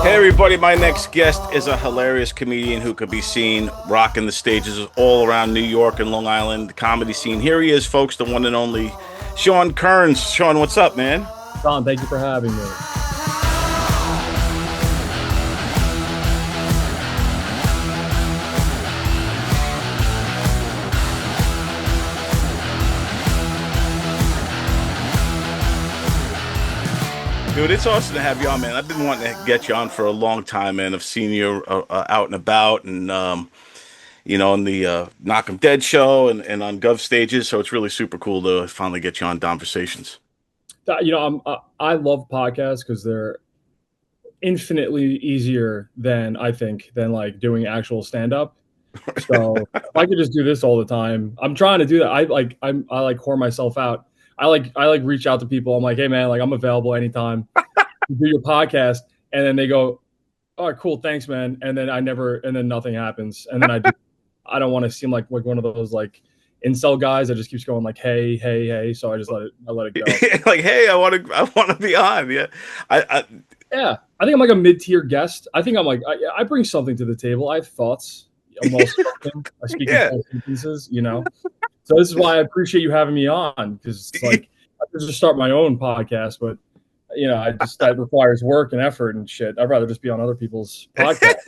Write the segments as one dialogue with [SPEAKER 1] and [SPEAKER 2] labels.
[SPEAKER 1] Hey everybody, my next guest is a hilarious comedian who could be seen rocking the stages all around New York and Long Island, the comedy scene. Here he is, folks, the one and only Sean Kearns. Sean, what's up, man?
[SPEAKER 2] Don, thank you for having me.
[SPEAKER 1] Dude, it's awesome to have you on, man. I've been wanting to get you on for a long time, man. I've seen you out and about and, on the Knock 'em Dead show and on Gov stages. So it's really super cool to finally get you on DONversations.
[SPEAKER 2] I love podcasts because they're infinitely easier than like doing actual stand up. So if I could just do this all the time, I'm trying to do that. I whore myself out. I reach out to people. I'm like, hey man, like I'm available anytime. You do your podcast, and then they go, all right, cool, thanks, man. And then nothing happens. And then I don't want to seem like one of those like incel guys that just keeps going like, hey. So I just let it go.
[SPEAKER 1] Like, hey, I want to be on. Yeah,
[SPEAKER 2] Yeah, I think I'm like a mid-tier guest. I think I'm like I bring something to the table. I have thoughts. I'm well spoken. I speak in full sentences, So this is why I appreciate you having me on, because it's like I could just start my own podcast, but that requires work and effort and shit. I'd rather just be on other people's podcasts.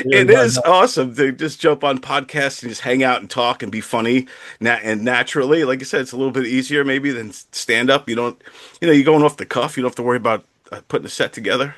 [SPEAKER 1] It is awesome to just jump on podcasts and just hang out and talk and be funny and naturally. Like I said, it's a little bit easier maybe than stand up. You don't, you're going off the cuff. You don't have to worry about putting a set together.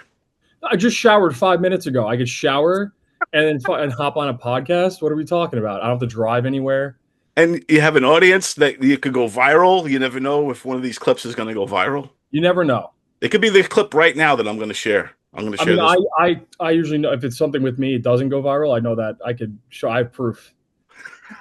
[SPEAKER 2] I just showered 5 minutes ago. I could shower and then hop on a podcast. What are we talking about? I don't have to drive anywhere.
[SPEAKER 1] And you have an audience that you could go viral. You never know if one of these clips is going to go viral.
[SPEAKER 2] You never know.
[SPEAKER 1] It could be the clip right now that I'm going to share.
[SPEAKER 2] I usually know if it's something with me, it doesn't go viral. I know that I could show. I have proof.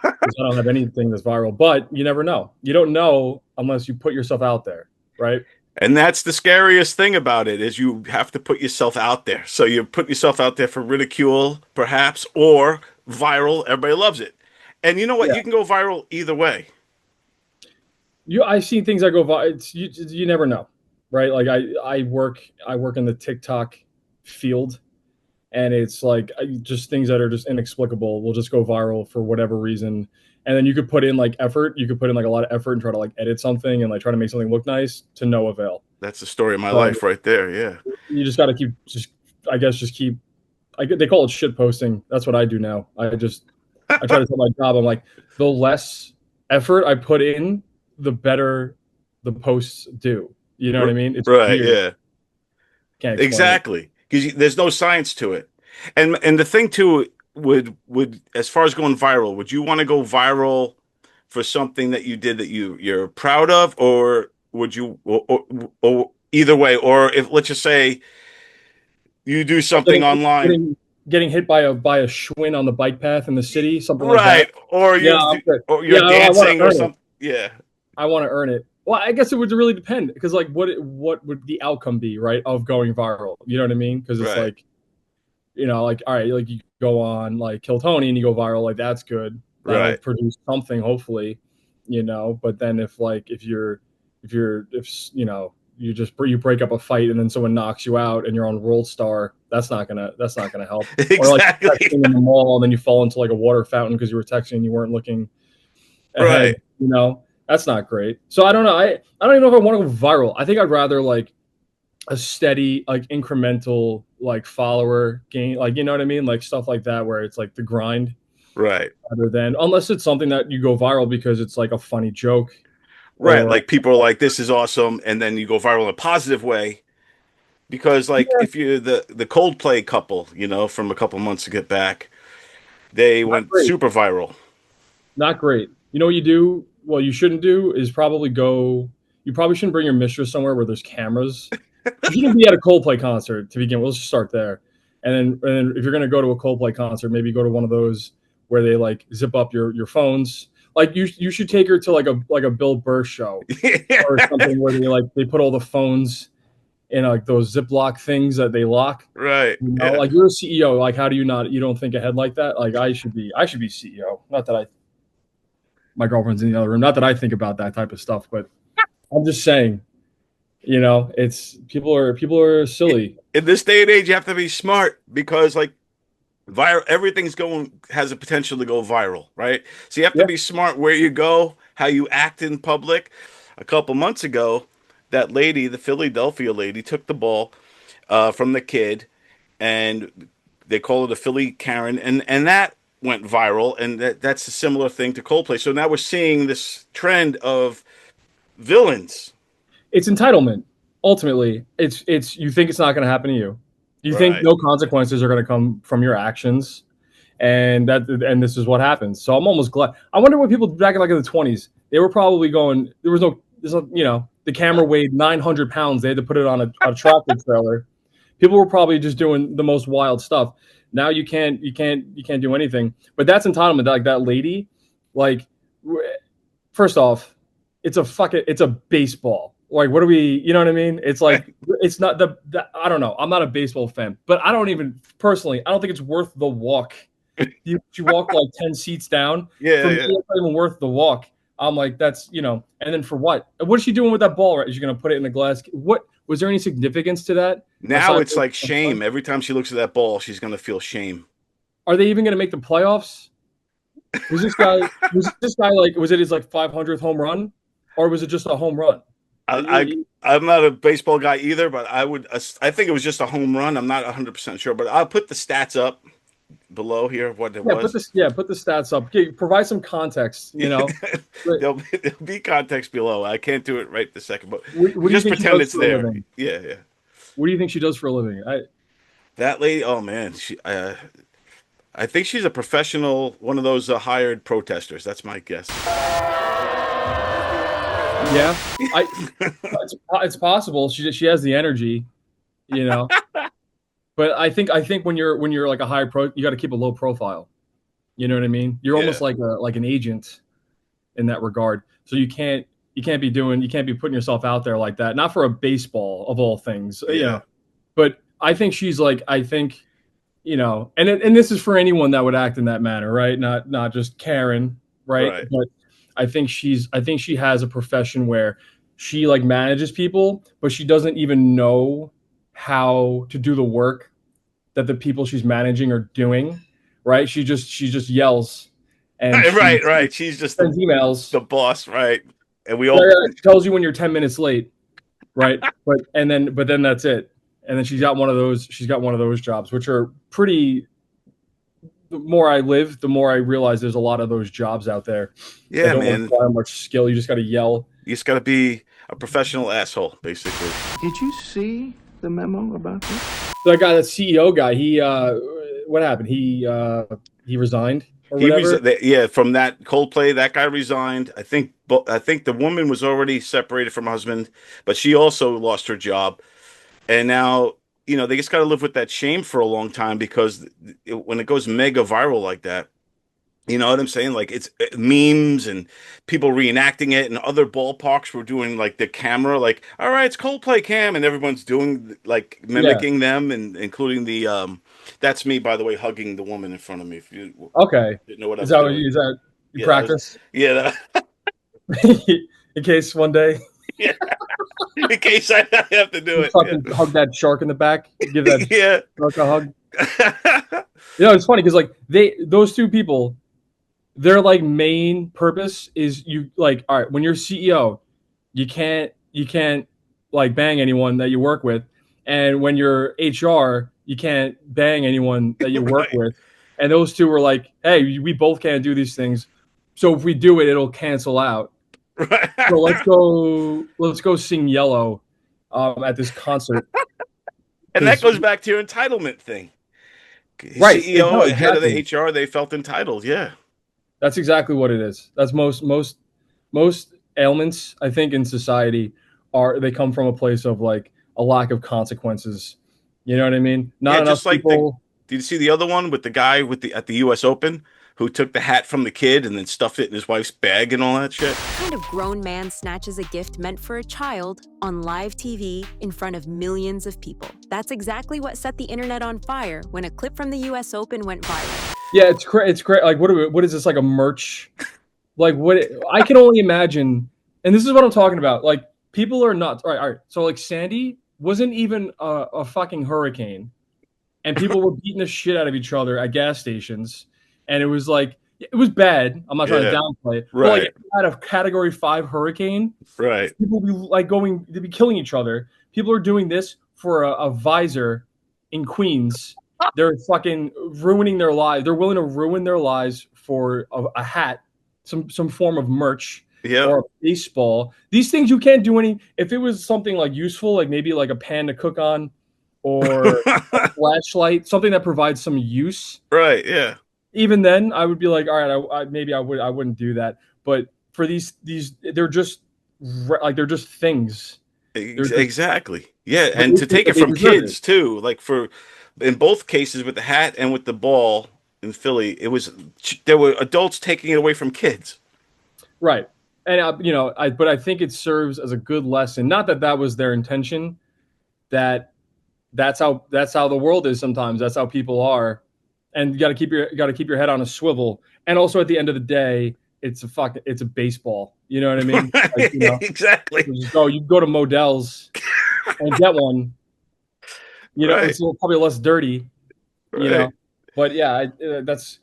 [SPEAKER 2] I don't have anything that's viral, but you never know. You don't know unless you put yourself out there, right?
[SPEAKER 1] And that's the scariest thing about it, is you have to put yourself out there. So you put yourself out there for ridicule, perhaps, or viral. Everybody loves it. And you know what? Yeah. You can go viral either way.
[SPEAKER 2] I've seen things that go viral. You never know, right? Like I work in the TikTok field, and it's like just things that are just inexplicable will just go viral for whatever reason. And then you could put in like effort. You could put in like a lot of effort and try to like edit something and like try to make something look nice to no avail.
[SPEAKER 1] That's the story of my life right there. Yeah.
[SPEAKER 2] You just got to keep. They call it shit posting. That's what I do now. I try to tell my job, I'm like, the less effort I put in, the better the posts do. You know what I mean? It's
[SPEAKER 1] right.
[SPEAKER 2] weird.
[SPEAKER 1] Yeah.
[SPEAKER 2] Can't
[SPEAKER 1] exactly. Because there's no science to it. And the thing too would as far as going viral, would you want to go viral for something that you did that you're proud of, or would you or either way, or if let's just say you do something online.
[SPEAKER 2] Getting hit by a Schwinn on the bike path in the city, something like
[SPEAKER 1] that. Or you're dancing or something. Yeah.
[SPEAKER 2] I want to earn it. Well, I guess it would really depend, because like what would the outcome be, right, of going viral? You know what I mean? Because it's like, like, all right, like you go on like Kill Tony and you go viral, like that's good. That'll produce something, hopefully, But then if you break up a fight and then someone knocks you out and you're on World Star, that's not gonna help.
[SPEAKER 1] Exactly.
[SPEAKER 2] Or like texting in the mall and then you fall into like a water fountain because you were texting and you weren't looking ahead, that's not great. So I don't know. I don't even know if I want to go viral. I think I'd rather like a steady, like incremental, like follower gain, like, you know what I mean? Like stuff like that, where it's like the grind.
[SPEAKER 1] Right.
[SPEAKER 2] Rather than, unless it's something that you go viral because it's like a funny joke.
[SPEAKER 1] Right, like people are like, this is awesome, and then you go viral in a positive way, because like if you're the Coldplay couple, from a couple months to get back, they went super viral.
[SPEAKER 2] Not great. You know what you do? Well, you shouldn't do is you probably shouldn't bring your mistress somewhere where there's cameras. You shouldn't be at a Coldplay concert to begin with. Let's just start there. And then if you're going to go to a Coldplay concert, maybe go to one of those where they like zip up your phones. Like you should take her to like a Bill Burr show or something where they put all the phones in like those Ziploc things that they lock.
[SPEAKER 1] Right.
[SPEAKER 2] Like you're a CEO. Like how do you don't think ahead like that? Like I should be CEO. Not that my girlfriend's in the other room. Not that I think about that type of stuff, but I'm just saying You know, it's people are silly.
[SPEAKER 1] In this day and age, you have to be smart because like viral, everything's going has a potential to go viral, right? So you have to
[SPEAKER 2] Yeah.
[SPEAKER 1] be smart where you go, how you act in public. A couple months ago, that lady, the Philadelphia lady, took the ball from the kid, and they call it a Philly Karen, and that went viral, and that's a similar thing to Coldplay. So now we're seeing this trend of villains,
[SPEAKER 2] It's entitlement. Ultimately, it's you think it's not going to happen to you. You think
[SPEAKER 1] right?
[SPEAKER 2] no consequences are going to come from your actions, and this is what happens. So I'm almost glad. I wonder what people back in like in the 20s, they were probably going. There's no, the camera weighed 900 pounds. They had to put it on a tractor trailer. People were probably just doing the most wild stuff. Now you can't do anything. But that's entitlement. Like that lady, like first off, it's a baseball. Like what do we, you know what I mean? It's like it's not I don't know. I'm not a baseball fan, but I don't even personally, I don't think it's worth the walk. You walk like 10 seats down.
[SPEAKER 1] Yeah,
[SPEAKER 2] For me,
[SPEAKER 1] yeah.
[SPEAKER 2] it's not even worth the walk. I'm like, that's, and then for what? What is she doing with that ball? Right? Is she going to put it in a glass? What was there any significance to that?
[SPEAKER 1] Now
[SPEAKER 2] Aside
[SPEAKER 1] it's like shame. Every time she looks at that ball, she's gonna feel shame.
[SPEAKER 2] are they even going to make the playoffs? Was this guy, like, was it his like 500th home run or was it just a home run?
[SPEAKER 1] I'm not a baseball guy either, but I think it was just a home run. I'm not 100% sure, but I'll put the stats up below here of what it
[SPEAKER 2] Yeah,
[SPEAKER 1] was.
[SPEAKER 2] put the stats up. Provide some context, But
[SPEAKER 1] There'll be context below. I can't do it right this second, but
[SPEAKER 2] what do you
[SPEAKER 1] just
[SPEAKER 2] think she
[SPEAKER 1] pretend
[SPEAKER 2] does
[SPEAKER 1] it's
[SPEAKER 2] for a
[SPEAKER 1] there.
[SPEAKER 2] living?
[SPEAKER 1] Yeah, yeah.
[SPEAKER 2] What do you think she does for a living?
[SPEAKER 1] That lady, oh man, I think she's a professional, one of those hired protesters. That's my guess.
[SPEAKER 2] Yeah, I it's possible. She has the energy, you know. But I think when you're like a high pro, you got to keep a low profile. You know what I mean? You're almost
[SPEAKER 1] Yeah,
[SPEAKER 2] like an agent in that regard. So you can't be putting yourself out there like that. Not for a baseball of all things,
[SPEAKER 1] yeah,
[SPEAKER 2] But I think and this is for anyone that would act in that manner, right? Not just Karen, right?
[SPEAKER 1] right.
[SPEAKER 2] But I think she has a profession where she like manages people, but she doesn't even know how to do the work that the people she's managing are doing, right? She just yells and she
[SPEAKER 1] Right, right. She's just
[SPEAKER 2] sends emails.
[SPEAKER 1] the boss, right? And we
[SPEAKER 2] Yeah,
[SPEAKER 1] all,
[SPEAKER 2] yeah, tells you when you're 10 minutes late, right? But then that's it. And then she's got one of those jobs, which are pretty. The more I live, the more I realize there's a lot of those jobs out there that
[SPEAKER 1] yeah,
[SPEAKER 2] don't
[SPEAKER 1] man.
[SPEAKER 2] require much skill. You just got to yell.
[SPEAKER 1] You just got to be a professional asshole, basically.
[SPEAKER 3] Did you see the memo about this?
[SPEAKER 2] That guy, that CEO guy, what happened? He resigned or whatever.
[SPEAKER 1] Yeah, from that Coldplay, that guy resigned. I think the woman was already separated from her husband, but she also lost her job, and now they just got to live with that shame for a long time because when it goes mega viral like that, you know what I'm saying? Like it's memes and people reenacting it, and other ballparks were doing like the camera, like, all right, it's Coldplay cam, and everyone's doing like
[SPEAKER 2] Yeah.
[SPEAKER 1] mimicking them, and including that's me, by the way, hugging the woman in front of me. If you
[SPEAKER 2] Okay.
[SPEAKER 1] didn't know what I
[SPEAKER 2] Is
[SPEAKER 1] was
[SPEAKER 2] that what
[SPEAKER 1] doing,
[SPEAKER 2] you
[SPEAKER 1] yeah, that was
[SPEAKER 2] practice
[SPEAKER 1] yeah,
[SPEAKER 2] in case one day
[SPEAKER 1] yeah. In case I have to do
[SPEAKER 2] you
[SPEAKER 1] it, yeah,
[SPEAKER 2] fucking hug that shark in the back, give that
[SPEAKER 1] yeah.
[SPEAKER 2] shark a hug? It's funny because like those two people, their like main purpose is you like all right when you're CEO, you can't like bang anyone that you work with, and when you're HR, you can't bang anyone that you work
[SPEAKER 1] Right.
[SPEAKER 2] with, and those two were like, hey, we both can't do these things, so if we do it, it'll cancel out. So
[SPEAKER 1] Right.
[SPEAKER 2] let's go sing Yellow at this concert
[SPEAKER 1] And that
[SPEAKER 2] because
[SPEAKER 1] goes back to your entitlement thing.
[SPEAKER 2] right, no,
[SPEAKER 1] CEO, head of the
[SPEAKER 2] exactly.
[SPEAKER 1] HR, they felt entitled. Yeah.
[SPEAKER 2] That's exactly what it is. That's most ailments I think in society are they come from a place of like a lack of consequences. You know what I mean?
[SPEAKER 1] Yeah,
[SPEAKER 2] Not enough
[SPEAKER 1] just like
[SPEAKER 2] people.
[SPEAKER 1] did you see the other one with the guy with the at the US Open who took the hat from the kid and then stuffed it in his wife's bag and all that shit?
[SPEAKER 4] Kind of grown man snatches a gift meant for a child on live TV in front of millions of people. That's exactly what set the internet on fire when a clip from the US Open went viral.
[SPEAKER 2] Yeah, it's great. It's great. Like, what is this like a merch? Like, what I can only imagine, and this is what I'm talking about. Like, People are nuts. All right. So like Sandy wasn't even a fucking hurricane, and people were beating the shit out of each other at gas stations, and it was like it was bad. I'm not trying to
[SPEAKER 1] Yeah.
[SPEAKER 2] downplay it, but like
[SPEAKER 1] Right.
[SPEAKER 2] if you had a Category 5 hurricane,
[SPEAKER 1] Right.
[SPEAKER 2] people would be like they'd be killing each other. People are doing this for a visor in Queens. They're fucking ruining their lives. They're willing to ruin their lives for a hat, some form of merch,
[SPEAKER 1] Yep.
[SPEAKER 2] or a baseball. These things you can't do any. If it was something like useful, like maybe like a pan to cook on, or a flashlight, something that provides some use.
[SPEAKER 1] Right. Yeah.
[SPEAKER 2] Even then, I would be like, all right, maybe I wouldn't do that. But for these, they're just like they're just things. They're just,
[SPEAKER 1] Exactly. Yeah,
[SPEAKER 2] but
[SPEAKER 1] and to take it
[SPEAKER 2] they
[SPEAKER 1] from
[SPEAKER 2] deserve it.
[SPEAKER 1] kids too, like for in both cases with the hat and with the ball in Philly, it was there were adults taking it away from kids.
[SPEAKER 2] Right. And but I think it serves as a good lesson. Not that that was their intention. That that's how the world is sometimes. That's how people are, and you got to keep your head on a swivel. And also at the end of the day, it's a baseball. You know what I mean? Like,
[SPEAKER 1] Exactly.
[SPEAKER 2] you go to Modell's and get one.
[SPEAKER 1] Right.
[SPEAKER 2] It's probably less dirty. You
[SPEAKER 1] Right.
[SPEAKER 2] know, but yeah, that's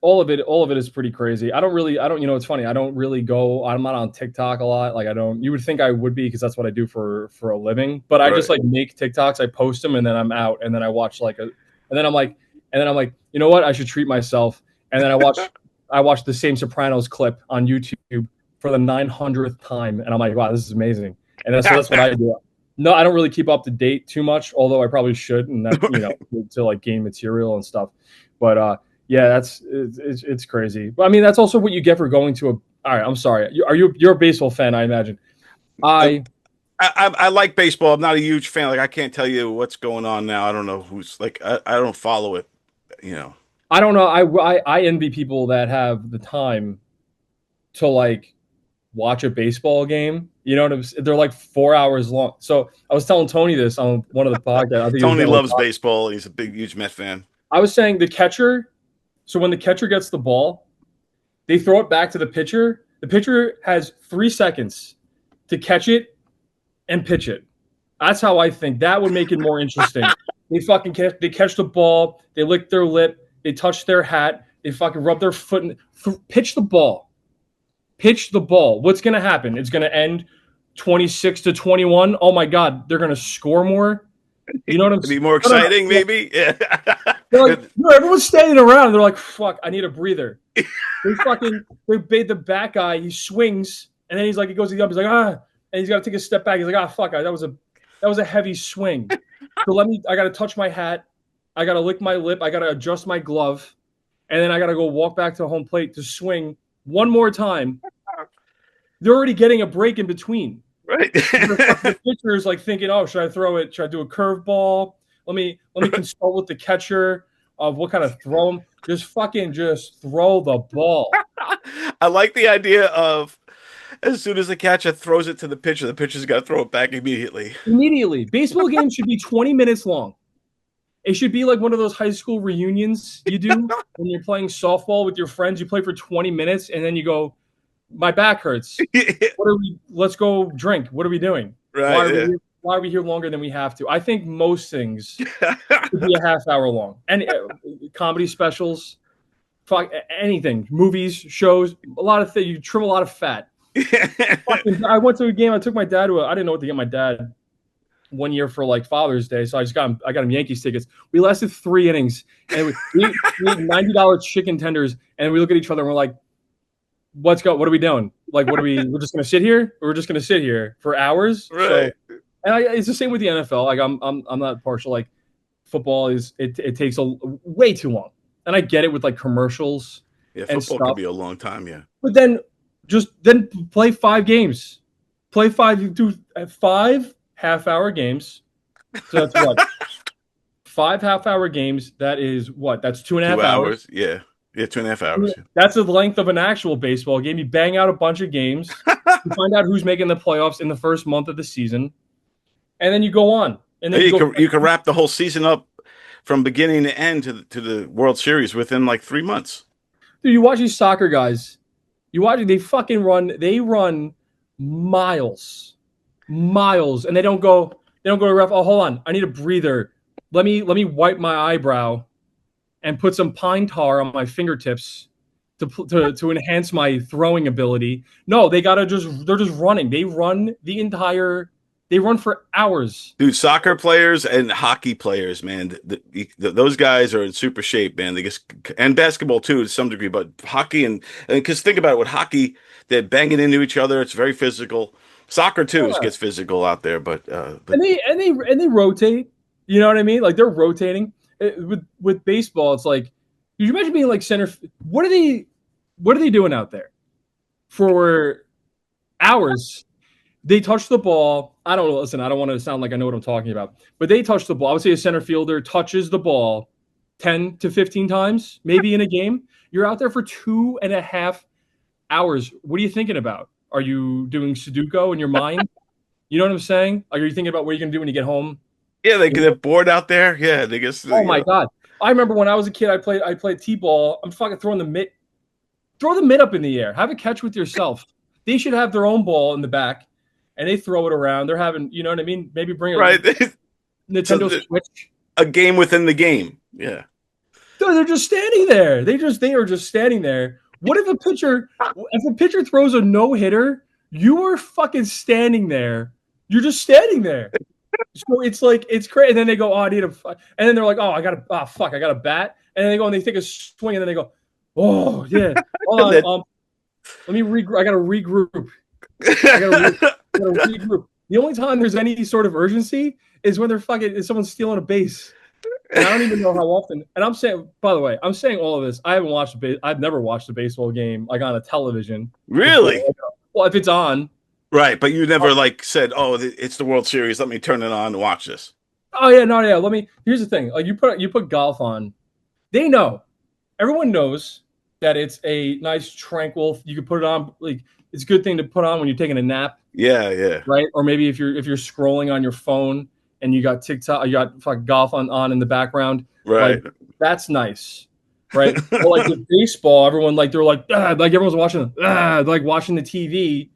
[SPEAKER 2] all of it is pretty crazy. I don't, it's funny. I don't really go, I'm not on TikTok a lot. Like you would think I would be because that's what I do for a living, but I just
[SPEAKER 1] Right.
[SPEAKER 2] like make TikToks, I post them and then I'm out. And then I watch and then I'm like, you know what? I should treat myself. And then I watch the same Sopranos clip on YouTube for the 900th time. And I'm like, wow, this is amazing. And that's what I do. No, I don't really keep up to date too much, although I probably should. And that, to like gain material and stuff. But, yeah, it's crazy. But I mean, that's also what you get for going to a. All right, I'm sorry. You're a baseball fan, I imagine. I
[SPEAKER 1] I like baseball. I'm not a huge fan. Like I can't tell you what's going on now. I don't know who's like I don't follow it. You know.
[SPEAKER 2] I don't know. I envy people that have the time to like watch a baseball game. You know what I'm saying? They're like 4 hours long. So I was telling Tony this on one of the podcasts. I think he was
[SPEAKER 1] Tony
[SPEAKER 2] definitely
[SPEAKER 1] loves baseball. He's a huge Met fan.
[SPEAKER 2] I was saying the catcher. So when the catcher gets the ball, they throw it back to the pitcher. The pitcher has 3 seconds to catch it and pitch it. That's how I think. That would make it more interesting. They catch the ball, they lick their lip, they touch their hat, they fucking rub their foot and pitch the ball. Pitch the ball. What's going to happen? It's going to end 26-21. Oh my God, they're going to score more. You know what I'm
[SPEAKER 1] It'd
[SPEAKER 2] saying?
[SPEAKER 1] be more exciting, maybe. Yeah.
[SPEAKER 2] They're like, everyone's standing around. They're like, fuck, I need a breather. They the back guy, he swings, and then he goes to the up, he's like, and he's got to take a step back. He's like, fuck, that was a heavy swing. So I got to touch my hat. I got to lick my lip. I got to adjust my glove. And then I got to go walk back to home plate to swing one more time. They're already getting a break in between.
[SPEAKER 1] Right.
[SPEAKER 2] The pitcher is like thinking, oh, should I throw it? Should I do a curveball? Let me consult with the catcher of what kind of throw him. Just throw the ball.
[SPEAKER 1] I like the idea of as soon as the catcher throws it to the pitcher's got to throw it back immediately.
[SPEAKER 2] Immediately. Baseball games should be 20 minutes long. It should be like one of those high school reunions you do when you're playing softball with your friends. You play for 20 minutes and then you go, my back hurts. Let's go drink. What are we doing?
[SPEAKER 1] Right.
[SPEAKER 2] Why are we here longer than we have to? I think most things should be a half hour long. And comedy specials, anything, movies, shows, a lot of things. You trim a lot of fat. I went to a game. I took my dad I didn't know what to get my dad one year for like Father's Day, so I got him Yankees tickets. We lasted 3 innings, and we ate $90 chicken tenders, and we look at each other and we're like, "Let's go. What are we doing? Like, we're just gonna sit here? We're just gonna sit here for hours?"
[SPEAKER 1] Right.
[SPEAKER 2] So, and it's the same with the NFL. Like, I'm not partial. Like, football it takes way too long, and I get it with like commercials.
[SPEAKER 1] Yeah,
[SPEAKER 2] and
[SPEAKER 1] football
[SPEAKER 2] stuff.
[SPEAKER 1] could be a long time. Yeah,
[SPEAKER 2] but then play 5 games. Play 5. You do 5 half-hour games. So that's what? 5 half-hour games. That is what? That's 2.5 hours.
[SPEAKER 1] Yeah, 2.5 hours.
[SPEAKER 2] That's the length of an actual baseball game. You bang out a bunch of games. You find out who's making the playoffs in the first month of the season, and then you go on. And then
[SPEAKER 1] you can wrap the whole season up from beginning to end to the World Series within like 3 months.
[SPEAKER 2] Dude, you watch these soccer guys. They run miles, miles, and they don't go. They don't go to ref. Oh, hold on, I need a breather. Let me wipe my eyebrow and put some pine tar on my fingertips to enhance my throwing ability. No, they're just running. They run for hours.
[SPEAKER 1] Dude, soccer players and hockey players, man, those guys are in super shape, man. They just and basketball too to some degree, but hockey and because think about it, with hockey, they're banging into each other. It's very physical. Soccer too
[SPEAKER 2] Yeah.
[SPEAKER 1] gets physical out there, but
[SPEAKER 2] And they rotate. You know what I mean? Like they're rotating. With baseball, it's like, could you imagine being like center? What are they doing out there for hours? They touch the ball. I don't know. Listen, I don't want to sound like I know what I'm talking about, but they touch the ball. I would say a center fielder touches the ball 10 to 15 times, maybe in a game. You're out there for 2.5 hours. What are you thinking about? Are you doing Sudoku in your mind? You know what I'm saying? Like, are you thinking about what you're going to do when you get home?
[SPEAKER 1] yeah, they get bored out there. Yeah, they guess.
[SPEAKER 2] Oh my God. I remember when I was a kid, I played T-ball. I'm fucking throwing the mitt. Throw the mitt up in the air. Have a catch with yourself. They should have their own ball in the back, and they throw it around. They're having, you know what I mean? Maybe bring a
[SPEAKER 1] Right.
[SPEAKER 2] Nintendo
[SPEAKER 1] So
[SPEAKER 2] Switch.
[SPEAKER 1] a game within the game. Yeah.
[SPEAKER 2] They're just standing there. They are just standing there. What if a pitcher throws a no-hitter, you are fucking standing there. You're just standing there. So it's like, it's crazy. And then they go, oh, I need a, and then they're like, oh, I got a bat. And then they go and they take a swing and then they go, oh yeah, hold on, let me regroup. I gotta regroup. I gotta regroup. The only time there's any sort of urgency is when is someone stealing a base. And I don't even know how often. And I'm saying, by the way, I'm saying all of this. I've never watched a baseball game like on a television.
[SPEAKER 1] Really?
[SPEAKER 2] Well, if it's on.
[SPEAKER 1] Right, but you never like said, "Oh, it's the World Series. Let me turn it on and watch this."
[SPEAKER 2] Oh yeah, no, yeah. Here's the thing. Like you put golf on. They know. Everyone knows that it's a nice, tranquil. You can put it on. Like it's a good thing to put on when you're taking a nap.
[SPEAKER 1] Yeah, yeah.
[SPEAKER 2] Right, or maybe if you're scrolling on your phone and you got TikTok, you got fucking golf on in the background.
[SPEAKER 1] Right.
[SPEAKER 2] Like, that's nice. Right. Or like with baseball, everyone they're like everyone's watching like watching the TV.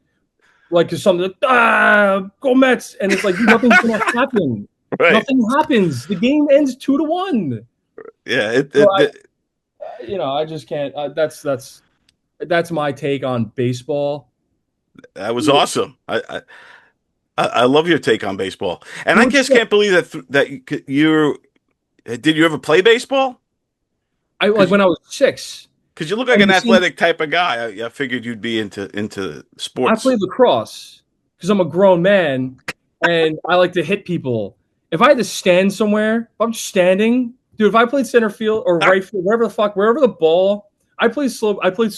[SPEAKER 2] Like, because something, go Mets, and it's like nothing's gonna happen.
[SPEAKER 1] Right.
[SPEAKER 2] Nothing happens. The game ends 2-1.
[SPEAKER 1] Yeah,
[SPEAKER 2] I just can't. That's my take on baseball.
[SPEAKER 1] that was awesome. I love your take on baseball, and I just can't believe that you did. You ever play baseball?
[SPEAKER 2] I like when I was 6.
[SPEAKER 1] Because you look like an athletic type of guy. I figured you'd be into sports.
[SPEAKER 2] I played lacrosse because I'm a grown man and I like to hit people. If I had to stand somewhere, if I'm just standing, dude. If I played center field or right field, wherever the ball, I played softball. I played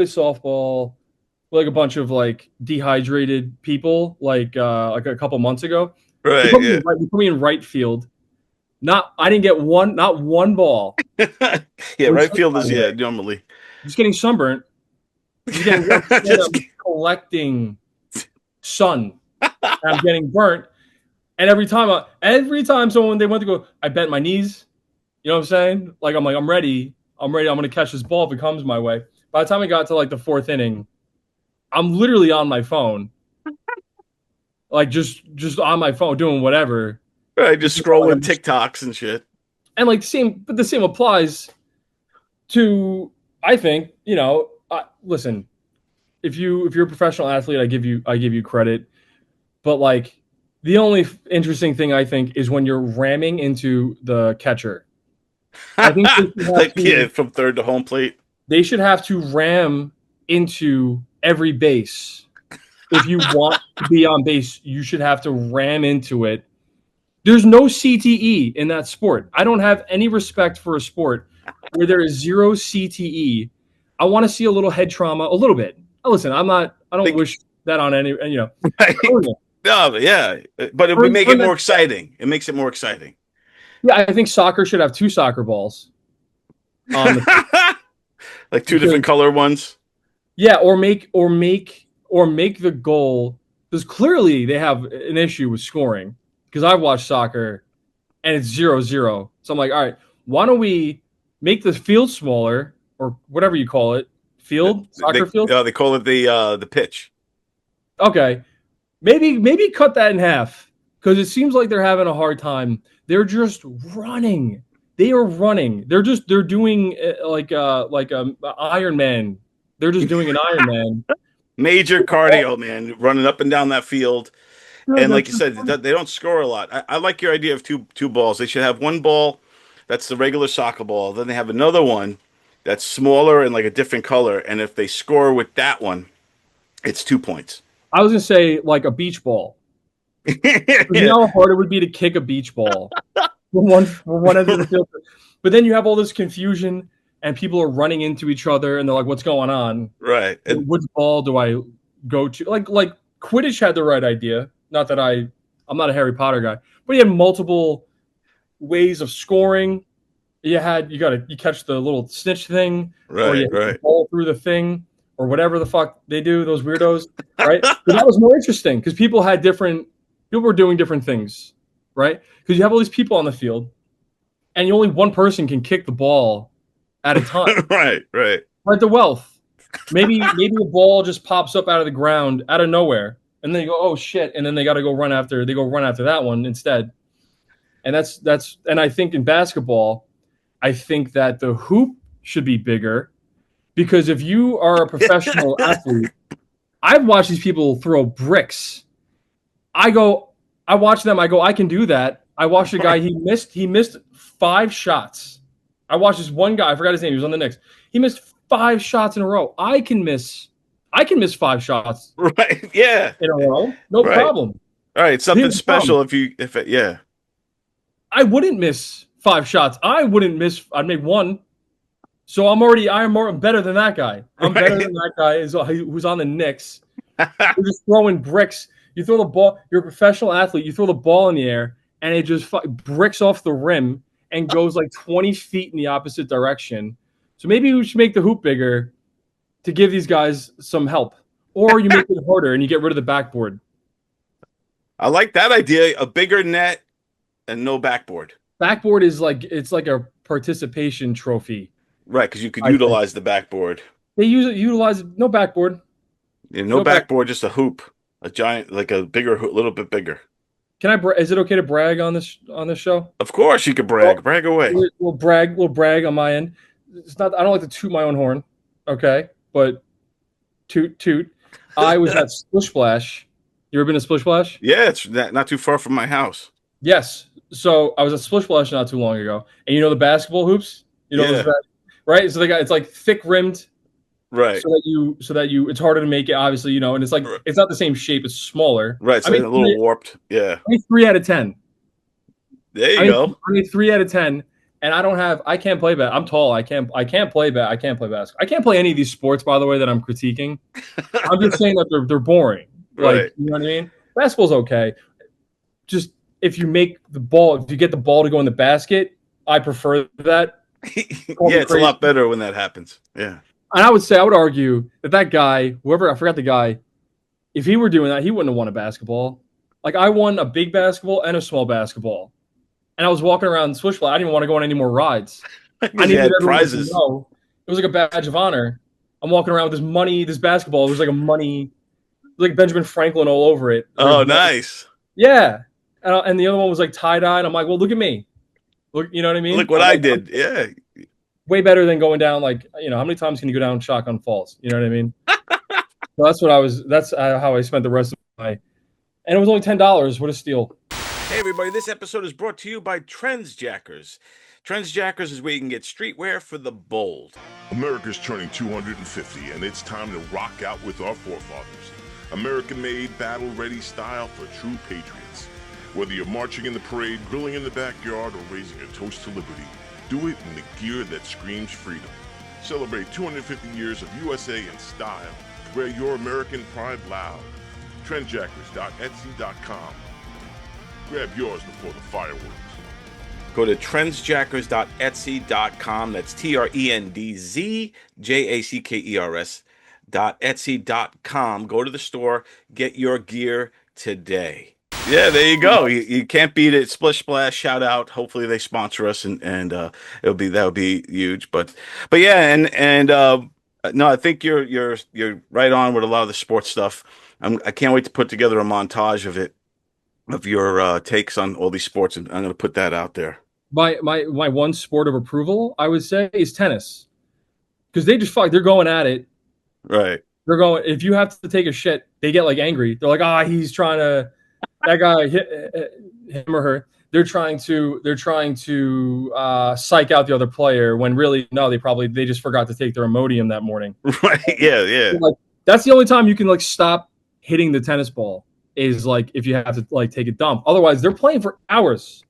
[SPEAKER 2] softball with like a bunch of like dehydrated people like a couple months ago.
[SPEAKER 1] Right.
[SPEAKER 2] They put me in right field. I didn't get not one ball.
[SPEAKER 1] Yeah, right field is normally.
[SPEAKER 2] Just getting sunburnt. Collecting sun. I'm getting burnt. And every time someone they went to go, I bent my knees. You know what I'm saying? Like I'm ready. I'm gonna catch this ball if it comes my way. By the time I got to like the 4th inning, I'm literally on my phone. Like just on my phone doing whatever.
[SPEAKER 1] Right, just scrolling TikToks and shit.
[SPEAKER 2] And like the same applies to, I think, listen, if you're a professional athlete, I give you credit. But like the only interesting thing I think is when you're ramming into the catcher. I think
[SPEAKER 1] from third to home plate.
[SPEAKER 2] They should have to ram into every base. If you want to be on base, you should have to ram into it. There's no CTE in that sport. I don't have any respect for a sport where there is 0 CTE. I want to see a little head trauma, a little bit. Listen, I don't wish that on any,
[SPEAKER 1] No, but yeah, but it would make it more exciting. It makes it more exciting.
[SPEAKER 2] Yeah, I think soccer should have 2 soccer balls.
[SPEAKER 1] Like 2 different color ones.
[SPEAKER 2] Yeah, or make the goal, because clearly they have an issue with scoring. Because I've watched soccer and it's 0-0. So I'm like, all right, why don't we make the field smaller or whatever you call it? Field? Soccer field?
[SPEAKER 1] Yeah, they call it the pitch.
[SPEAKER 2] Okay, maybe cut that in half because it seems like they're having a hard time. They're just running. They are running. They're doing like Iron Man. They're just doing an Iron Man.
[SPEAKER 1] Major cardio, man, running up and down that field.
[SPEAKER 2] Dude,
[SPEAKER 1] And
[SPEAKER 2] that's
[SPEAKER 1] like you
[SPEAKER 2] just
[SPEAKER 1] said, they don't score a lot. I like your idea of two balls. They should have one ball that's the regular soccer ball. Then they have another one that's smaller and like a different color. And if they score with that one, it's 2 points.
[SPEAKER 2] I was gonna say like a beach ball. You
[SPEAKER 1] Yeah.
[SPEAKER 2] know how hard it would be to kick a beach ball from one end of the field. But then you have all this confusion and people are running into each other and they're like, "What's going on?
[SPEAKER 1] Right.
[SPEAKER 2] Which ball do I go to?" Like Quidditch had the right idea. Not that I'm not a Harry Potter guy, but he had multiple ways of scoring. You catch the little snitch thing, or you
[SPEAKER 1] Right.
[SPEAKER 2] hit the
[SPEAKER 1] Right.
[SPEAKER 2] ball through the thing, or whatever the fuck they do. Those weirdos, right? But that was more interesting because people were doing different things, right? Because you have all these people on the field, and only one person can kick the ball at a time.
[SPEAKER 1] Right. Right.
[SPEAKER 2] Right, the wealth. Maybe a ball just pops up out of the ground out of nowhere, and then you go, oh shit, and then they got to go run after. They go run after that one instead, and that's. And I think in basketball, I think that the hoop should be bigger because if you are a professional athlete, I've watched these people throw bricks. I watch them. I go, I can do that. I watched a guy. He missed 5 shots. I watched this one guy. I forgot his name. He was on the Knicks. He missed 5 shots in a row. I can miss 5 shots
[SPEAKER 1] Right. Yeah.
[SPEAKER 2] in a row. No
[SPEAKER 1] Right.
[SPEAKER 2] problem.
[SPEAKER 1] All right. Something
[SPEAKER 2] Here's the problem.
[SPEAKER 1] special if it, yeah.
[SPEAKER 2] I wouldn't miss 5 shots. I wouldn't miss. I'd make one. So I'm better than that guy. I'm better
[SPEAKER 1] Right.
[SPEAKER 2] than that guy who's on the Knicks. You're just throwing bricks. You throw the ball. You're a professional athlete. You throw the ball in the air, and it just bricks off the rim and goes like 20 feet in the opposite direction. So maybe we should make the hoop bigger to give these guys some help, or you make it harder and you get rid of the backboard.
[SPEAKER 1] I like that idea. A bigger net and no backboard.
[SPEAKER 2] Backboard is like it's like a participation trophy.
[SPEAKER 1] Right, because you could
[SPEAKER 2] I think
[SPEAKER 1] utilize the backboard.
[SPEAKER 2] they utilize no backboard.
[SPEAKER 1] Yeah, no
[SPEAKER 2] No back.
[SPEAKER 1] backboard, just a hoop, a giant, like a bigger hoop, a little bit bigger.
[SPEAKER 2] Can I? Is it okay to brag on this show?
[SPEAKER 1] Of course, you could
[SPEAKER 2] Well,
[SPEAKER 1] brag away.
[SPEAKER 2] we'll brag on my end. It's not. I don't like to toot my own horn. Okay, but toot toot. I was at Splish Splash. You ever been to Splish Splash?
[SPEAKER 1] Yeah, it's not too far from my house.
[SPEAKER 2] Yes. So I was at Splish Splash not too long ago, and you know the basketball hoops. You know
[SPEAKER 1] Yeah,
[SPEAKER 2] those, right? So it's like thick rimmed,
[SPEAKER 1] right,
[SPEAKER 2] so that you it's harder to make it. Obviously, and it's like
[SPEAKER 1] R-
[SPEAKER 2] it's not the same shape. It's smaller.
[SPEAKER 1] right.
[SPEAKER 2] I
[SPEAKER 1] So
[SPEAKER 2] mean,
[SPEAKER 1] a little warped. Yeah,
[SPEAKER 2] 3 out of 10.
[SPEAKER 1] there
[SPEAKER 2] I
[SPEAKER 1] you
[SPEAKER 2] mean,
[SPEAKER 1] go.
[SPEAKER 2] I mean 3 out of 10, and I can't play I'm tall. I can't play I can't play basketball. I can't play any of these sports, by the way, that I'm critiquing. I'm just saying that they're boring.
[SPEAKER 1] Right.
[SPEAKER 2] Like, you know what I mean? Basketball's okay. Just if you get the ball to go in the basket, I prefer that.
[SPEAKER 1] Yeah, it's a lot better when that happens. Yeah.
[SPEAKER 2] And I would argue that guy, whoever, I forgot the guy, if he were doing that, he wouldn't have won a basketball. Like, I won a big basketball and a small basketball. And I was walking around Swish Flat. I didn't even want to go on any more rides. I
[SPEAKER 1] Because you
[SPEAKER 2] needed
[SPEAKER 1] had
[SPEAKER 2] everyone to
[SPEAKER 1] prizes.
[SPEAKER 2] know. It was like a badge of honor. I'm walking around with this basketball. It was like like Benjamin Franklin all over it.
[SPEAKER 1] Oh, nice.
[SPEAKER 2] Yeah. And the other one was like tie-dye. And I'm like, well, look at me. Look, you know what I mean?
[SPEAKER 1] Look what I did. Yeah.
[SPEAKER 2] Way better than going down how many times can you go down shotgun falls? You know what I mean? So that's how I spent the rest of my, and it was only $10. What a steal.
[SPEAKER 1] Hey, everybody. This episode is brought to you by Trendsjackers. Trendsjackers is where you can get streetwear for the bold.
[SPEAKER 5] America's turning 250, and it's time to rock out with our forefathers. American-made, battle-ready style for true patriots. Whether you're marching in the parade, grilling in the backyard, or raising a toast to liberty, do it in the gear that screams freedom. Celebrate 250 years of USA in style. Wear your American pride loud. Trendjackers.etsy.com. Grab yours before the fireworks.
[SPEAKER 1] Go to trendsjackers.etsy.com. That's TRENDZJACKERS.etsy.com. Go to the store, get your gear today. Yeah, there you go. You can't beat it. Splish Splash, shout out. Hopefully they sponsor us and that'll be huge. But yeah, and no, I think you're right on with a lot of the sports stuff. I can't wait to put together a montage of it, of your takes on all these sports, and I'm going to put that out there.
[SPEAKER 2] My one sport of approval, I would say, is tennis because they just fuck. They're going at it.
[SPEAKER 1] Right.
[SPEAKER 2] They're going. If you have to take a shit, they get like angry. They're like, he's trying to. That guy hit him or her. They're trying to psych out the other player when really no, they just forgot to take their Imodium that morning.
[SPEAKER 1] Right. Yeah. Yeah.
[SPEAKER 2] Like that's the only time you can like stop hitting the tennis ball is like if you have to like take a dump. Otherwise, they're playing for hours.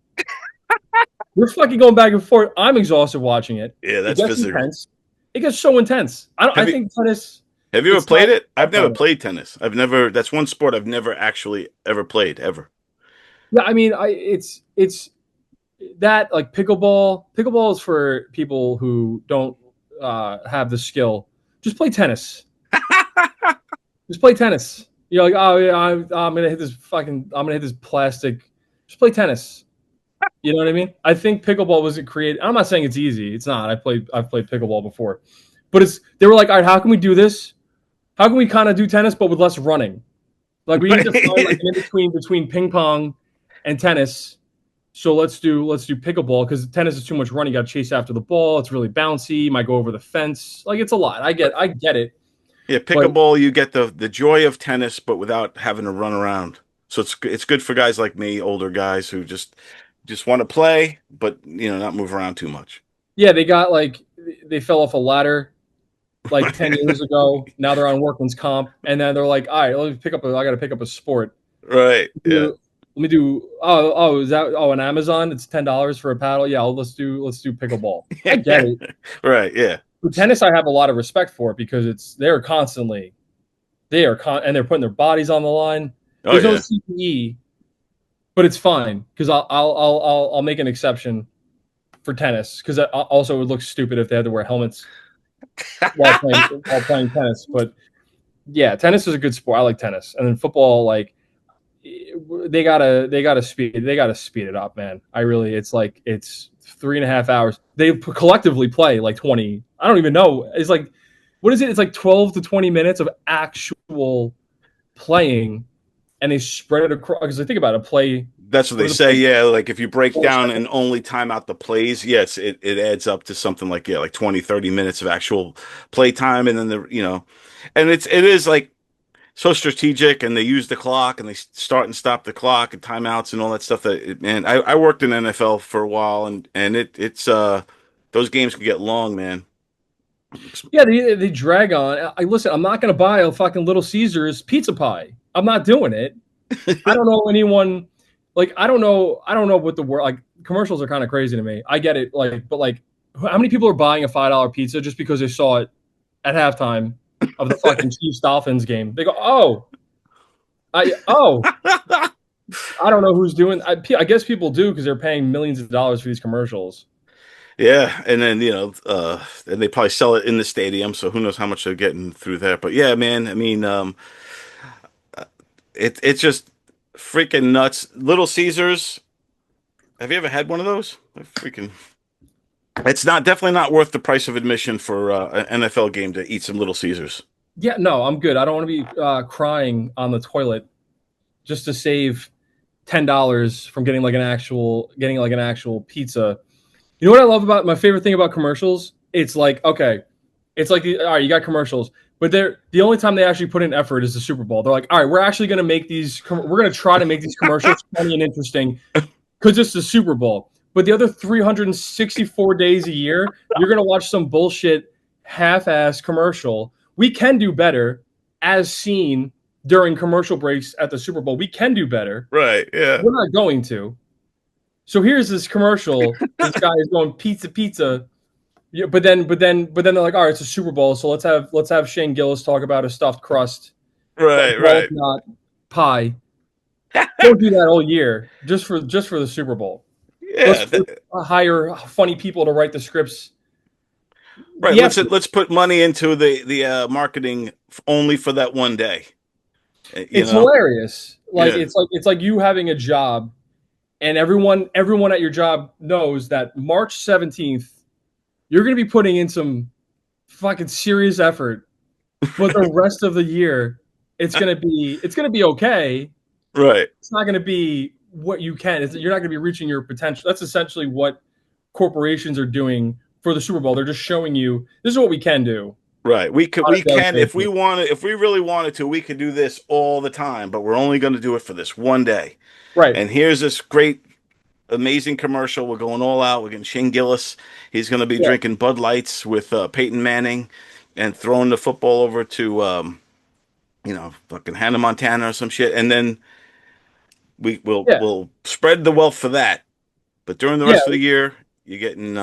[SPEAKER 2] We're fucking going back and forth. I'm exhausted watching it.
[SPEAKER 1] Yeah. That's
[SPEAKER 2] it gets
[SPEAKER 1] physical.
[SPEAKER 2] intense. It gets so intense. I think tennis.
[SPEAKER 1] Have you ever played it? I've never
[SPEAKER 2] fun.
[SPEAKER 1] played tennis. I've never. That's one sport I've never actually ever played ever.
[SPEAKER 2] Yeah, I mean, it's that like pickleball. Pickleball is for people who don't have the skill. Just play tennis. Just play tennis. You're like, oh yeah, I'm gonna hit this fucking. I'm gonna hit this plastic. Just play tennis. You know what I mean? I think pickleball wasn't created. I'm not saying it's easy. It's not. I've played pickleball before, but they were like, all right, how can we do this? How can we kind of do tennis but with less running? Like we need to find like an in between ping pong and tennis. So let's do pickleball because tennis is too much running. You got to chase after the ball. It's really bouncy. You might go over the fence. Like it's a lot. I get it.
[SPEAKER 1] Yeah, pickleball, you get the joy of tennis, but without having to run around. So it's good for guys like me, older guys who just want to play, but not move around too much.
[SPEAKER 2] Yeah, they fell off a ladder like 10 years ago. Now they're on workman's comp, and then they're like, all right, I got to pick up a sport.
[SPEAKER 1] Right. Yeah.
[SPEAKER 2] Let me do. Is that on Amazon? It's $10 for a paddle. Yeah, let's do pickleball. I get it.
[SPEAKER 1] Right. Yeah.
[SPEAKER 2] But tennis, I have a lot of respect for it because they're putting their bodies on the line. There's no CPE, but it's fine because I'll make an exception for tennis because also it would look stupid if they had to wear helmets while playing tennis. But yeah, tennis is a good sport. I like tennis, and then football, like they gotta speed it up, man. It's 3.5 hours. They collectively play like 20. I don't even know. It's like, what is it? It's like 12 to 20 minutes of actual playing, and they spread it across. Because I think about it,
[SPEAKER 1] That's what they say. Yeah, like if you break down and only time out the plays, yes, it adds up to something like 20, 30 minutes of actual play time, and then and it is like so strategic, and they use the clock and they start and stop the clock and timeouts and all that stuff. I worked in NFL for a while, and it's those games can get long, man.
[SPEAKER 2] Yeah, they drag on. Listen, I'm not going to buy a fucking Little Caesars pizza pie. I'm not doing it. I don't know anyone. Like I don't know what the word like commercials are kind of crazy to me. I get it, but how many people are buying a $5 pizza just because they saw it at halftime of the fucking Chiefs Dolphins game? They go, I don't know who's doing. I guess people do because they're paying millions of dollars for these commercials.
[SPEAKER 1] Yeah, and then and they probably sell it in the stadium, so who knows how much they're getting through there. But yeah, man, I mean, it's just freaking nuts. Little Caesars. Have you ever had one of those? It's definitely not worth the price of admission for an NFL game to eat some Little Caesars.
[SPEAKER 2] Yeah, no, I'm good. I don't want to be crying on the toilet just to save $10 from getting an actual pizza. You know what I love about my favorite thing about commercials? It's like, okay, it's like, all right, you got commercials, but the only time they actually put in effort is the Super Bowl. They're like, all right, we're actually going to make we're going to try to make these commercials funny and interesting because it's the Super Bowl. But the other 364 days a year, you're going to watch some bullshit half-ass commercial. We can do better, as seen during commercial breaks at the Super Bowl. We can do better.
[SPEAKER 1] Right, yeah.
[SPEAKER 2] We're not going to. So here's this commercial. This guy is going pizza. Yeah, but then they're like, all right, it's a Super Bowl, so let's have Shane Gillis talk about a stuffed crust,
[SPEAKER 1] right,
[SPEAKER 2] not pie. Don't do that all year just for the Super Bowl.
[SPEAKER 1] Yeah,
[SPEAKER 2] let's hire funny people to write the scripts.
[SPEAKER 1] Right. Let's put money into the marketing only for that one day.
[SPEAKER 2] It's hilarious. It's like you having a job. And everyone at your job knows that March 17th, you're going to be putting in some fucking serious effort. But the rest of the year, it's gonna be okay.
[SPEAKER 1] Right.
[SPEAKER 2] It's not gonna be what you can. You're not gonna be reaching your potential. That's essentially what corporations are doing for the Super Bowl. They're just showing you this is what we can do.
[SPEAKER 1] Right.
[SPEAKER 2] Not
[SPEAKER 1] We
[SPEAKER 2] a
[SPEAKER 1] can if we
[SPEAKER 2] devastation.
[SPEAKER 1] want to if we really wanted to, we could do this all the time, but we're only going to do it for this one day.
[SPEAKER 2] Right.
[SPEAKER 1] And here's this great amazing commercial. We're going all out. We're getting Shane Gillis. He's going to be
[SPEAKER 2] Yeah.
[SPEAKER 1] drinking Bud Lights with Peyton Manning and throwing the football over to fucking Hannah Montana or some shit. And then
[SPEAKER 2] Yeah.
[SPEAKER 1] we'll spread the wealth for that. But during the
[SPEAKER 2] Yeah.
[SPEAKER 1] rest of the year, you're getting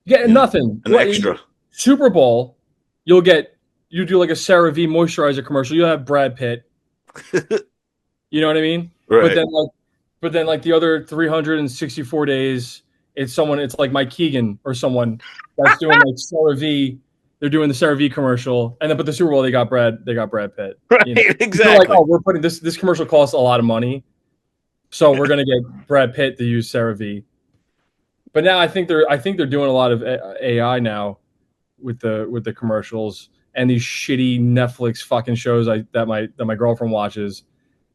[SPEAKER 2] Yeah. Nothing.
[SPEAKER 1] an extra.
[SPEAKER 2] Super Bowl, you do like a CeraVe moisturizer commercial. You'll have Brad Pitt. You know what I mean? But
[SPEAKER 1] Right.
[SPEAKER 2] then like the other 364 days, it's like Mike Keegan or someone that's doing like CeraVe. They're doing the CeraVe commercial, and then but the Super Bowl they got Brad Pitt.
[SPEAKER 1] Right.
[SPEAKER 2] You know? They're
[SPEAKER 1] Exactly.
[SPEAKER 2] like, oh, we're putting this commercial costs a lot of money, so we're gonna get Brad Pitt to use CeraVe. But now I think they're doing a lot of AI now with the commercials and these shitty Netflix fucking shows that my girlfriend watches,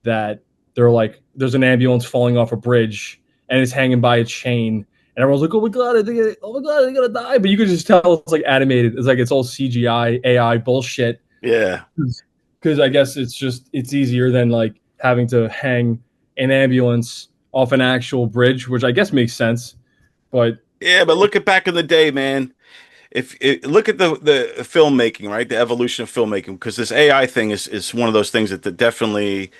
[SPEAKER 2] that they're like there's an ambulance falling off a bridge and it's hanging by a chain and everyone's like, oh my god, they're gonna die, but you can just tell it's like animated. It's like it's all CGI AI bullshit.
[SPEAKER 1] Yeah.
[SPEAKER 2] Because I guess it's easier than like having to hang an ambulance off an actual bridge, which I guess makes sense. But
[SPEAKER 1] Yeah, but look at back in the day, man. Look at the filmmaking, right? The evolution of filmmaking, because this AI thing is one of those things that definitely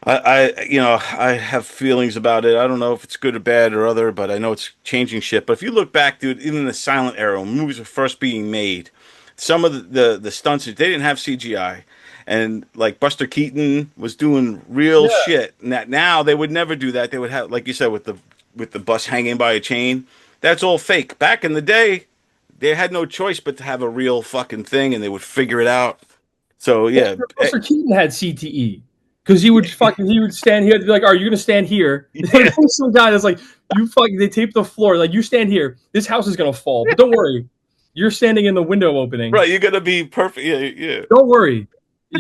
[SPEAKER 1] I have feelings about it. I don't know if it's good or bad or other, but I know it's changing shit. But if you look back, dude, even in the silent era when movies were first being made, some of the stunts they didn't have CGI. And like Buster Keaton was doing real
[SPEAKER 2] yeah,
[SPEAKER 1] shit. And that now they would never do that. They would have, like you said, with the bus hanging by a chain. That's all fake. Back in the day, they had no choice but to have a real fucking thing, and they would figure it out. So yeah,
[SPEAKER 2] Buster Keaton had CTE because he would stand here. They'd be like, "Are you gonna stand here?"
[SPEAKER 1] yeah,
[SPEAKER 2] There's some guy that's like, "You fucking." They tape the floor like, "You stand here. This house is gonna fall, but don't worry, you're standing in the window opening.
[SPEAKER 1] right. You're gonna be perfect. Yeah, yeah,
[SPEAKER 2] Don't worry,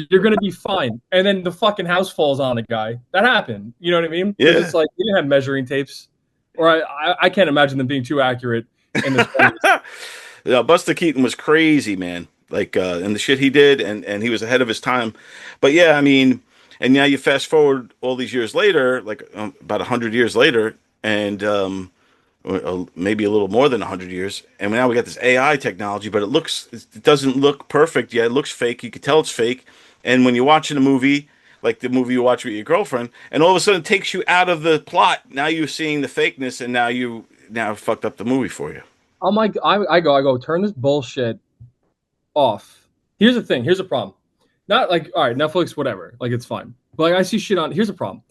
[SPEAKER 2] you're gonna be fine." And then the fucking house falls on a guy. That happened. You know what I mean? Because
[SPEAKER 1] yeah.
[SPEAKER 2] it's like they didn't have measuring tapes, or I can't imagine them being too accurate in this.
[SPEAKER 1] Yeah, Buster Keaton was crazy, man. Like, and the shit he did, and he was ahead of his time. But yeah, I mean, and now you fast forward all these years later, like about 100 years later, and or maybe a little more than 100 years, and now we got this AI technology, but it doesn't look perfect yet. It looks fake. You can tell it's fake. And when you're watching a movie, like the movie you watch with your girlfriend, and all of a sudden it takes you out of the plot. Now you're seeing the fakeness, and now fucked up the movie for you.
[SPEAKER 2] I'm like, I go, turn this bullshit off. Here's the thing. Here's a problem. Not like, all right, Netflix, whatever. Like, it's fine. But like, I see shit on. Here's a problem.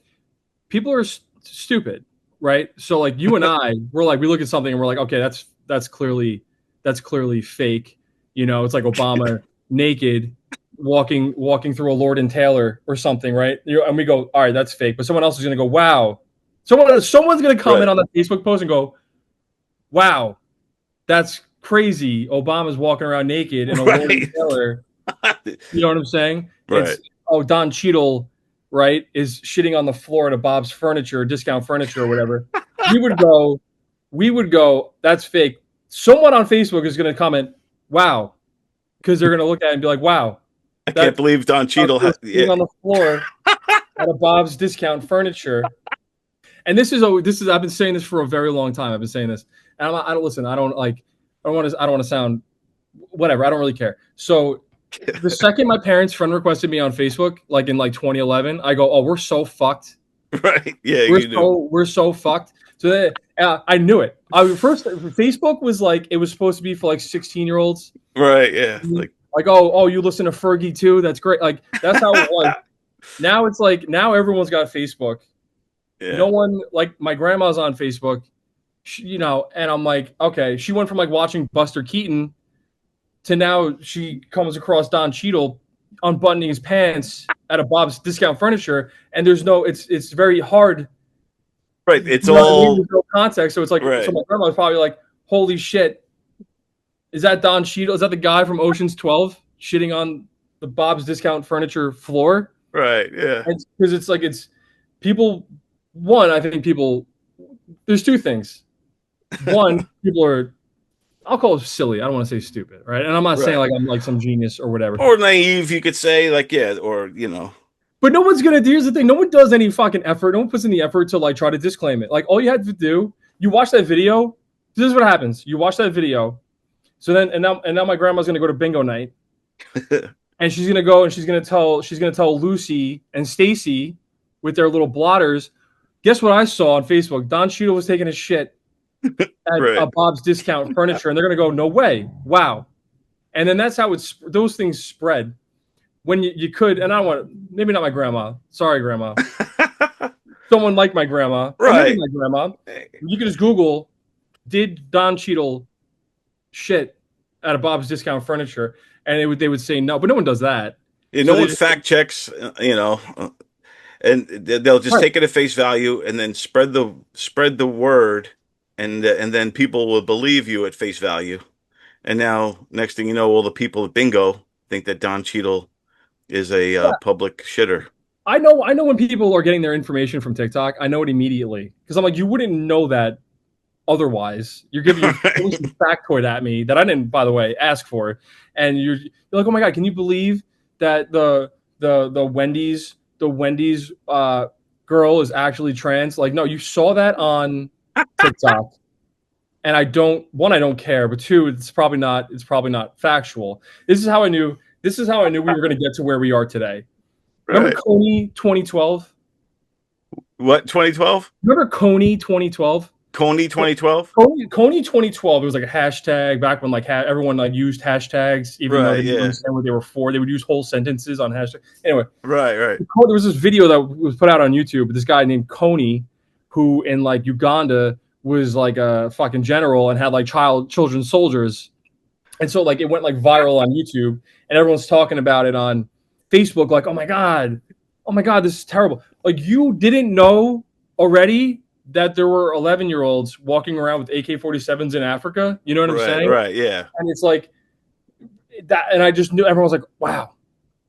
[SPEAKER 2] People are stupid, right? So like, you and I, we look at something and we're like, okay, that's clearly fake. You know, it's like Obama naked walking through a Lord and Taylor or something, right? And we go, all right, that's fake. But someone else is gonna go, wow. Someone's gonna comment
[SPEAKER 1] Right.
[SPEAKER 2] on the Facebook post and go, wow, that's crazy. Obama's walking around naked in a Lord and
[SPEAKER 1] Right.
[SPEAKER 2] Taylor. You know what I'm saying?
[SPEAKER 1] Right.
[SPEAKER 2] Don Cheadle, right, is shitting on the floor at a Bob's Furniture, Discount Furniture or whatever. We would go, that's fake. Someone on Facebook is going to comment, wow, because they're going to look at it and be like, wow,
[SPEAKER 1] I can't believe Don Cheadle has.
[SPEAKER 2] sitting on the floor at a Bob's Discount Furniture. And this is I've been saying this for a very long time. I've been saying this, and I don't listen. I don't want to sound whatever. I don't really care. So the second my parents friend requested me on Facebook, like in like 2011, I go, oh, we're so fucked.
[SPEAKER 1] Right. Yeah.
[SPEAKER 2] We're so fucked. So I knew it. First, Facebook was like, it was supposed to be for like 16-year-olds.
[SPEAKER 1] Right. Yeah.
[SPEAKER 2] Like oh, you listen to Fergie too? That's great. Like that's how it was. Now it's like everyone's got Facebook.
[SPEAKER 1] Yeah.
[SPEAKER 2] No one, like my grandma's on Facebook, and I'm like, okay, she went from like watching Buster Keaton to now she comes across Don Cheadle unbuttoning his pants at a Bob's Discount Furniture, and it's very hard.
[SPEAKER 1] Right. It's
[SPEAKER 2] you know
[SPEAKER 1] all
[SPEAKER 2] what I mean? There's no context. So it's like,
[SPEAKER 1] right.
[SPEAKER 2] So my grandma was probably like, holy shit, is that Don Cheadle? Is that the guy from Ocean's 12 shitting on the Bob's Discount Furniture floor,
[SPEAKER 1] Right. Yeah.
[SPEAKER 2] and because it's like it's people. One, I think people. There's two things. One, people are. I'll call it silly. I don't want to say stupid, right? And I'm not saying
[SPEAKER 1] Right.
[SPEAKER 2] like I'm like some genius or whatever.
[SPEAKER 1] Or naive, you could say, like, yeah, or you know.
[SPEAKER 2] But no one's gonna do. Here's the thing: no one does any fucking effort. No one puts in the effort to like try to disclaim it. Like all you had to do, you watch that video. This is what happens. You watch that video. So then, and now my grandma's gonna go to bingo night, and she's gonna go and she's gonna tell Lucy and Stacy with their little blotters. Guess what I saw on Facebook? Don Cheadle was taking a shit at
[SPEAKER 1] Right.
[SPEAKER 2] Bob's Discount Furniture, and they're gonna go, no way, wow. And then that's how it's those things spread. When you could, and I don't want maybe not my grandma. Sorry, grandma. Someone like my grandma, or maybe
[SPEAKER 1] Right.
[SPEAKER 2] my grandma. You can just Google, did Don Cheadle shit at a Bob's Discount Furniture, and they would say no, but no one does that.
[SPEAKER 1] Yeah,
[SPEAKER 2] So
[SPEAKER 1] no
[SPEAKER 2] they
[SPEAKER 1] one
[SPEAKER 2] just
[SPEAKER 1] fact checks, and they'll just
[SPEAKER 2] right.
[SPEAKER 1] take it at face value and then spread the word, and then people will believe you at face value. And now, next thing you know, all the people at bingo think that Don Cheadle is a
[SPEAKER 2] Yeah,
[SPEAKER 1] public shitter.
[SPEAKER 2] I know when people are getting their information from TikTok, I know it immediately because I'm like, you wouldn't know that otherwise. You're throwing some factoid at me that I didn't, by the way, ask for, and you're like, oh my god, can you believe that the Wendy's girl is actually trans? Like, no, you saw that on TikTok, and I don't care, but two, it's probably not factual. This is how I knew we were going to get to where we are today. Remember
[SPEAKER 1] Right.
[SPEAKER 2] Coney 2012?
[SPEAKER 1] What, 2012?
[SPEAKER 2] Remember Coney 2012?
[SPEAKER 1] Coney 2012?
[SPEAKER 2] Coney 2012. It was like a hashtag back when like everyone like used hashtags, even though
[SPEAKER 1] Right,
[SPEAKER 2] they didn't
[SPEAKER 1] yeah.
[SPEAKER 2] understand what they were for. They would use whole sentences on hashtag. Anyway,
[SPEAKER 1] Right, right.
[SPEAKER 2] there was this video that was put out on YouTube. This guy named Coney, who in like Uganda was like a fucking general and had like children soldiers, and so like it went like viral on YouTube, and everyone's talking about it on Facebook. Like, oh my god, this is terrible. Like you didn't know already that there were 11-year-olds walking around with AK-47s in Africa. You know what I'm
[SPEAKER 1] Right,
[SPEAKER 2] saying?
[SPEAKER 1] right, yeah.
[SPEAKER 2] And it's like that, and I just knew everyone was like, wow.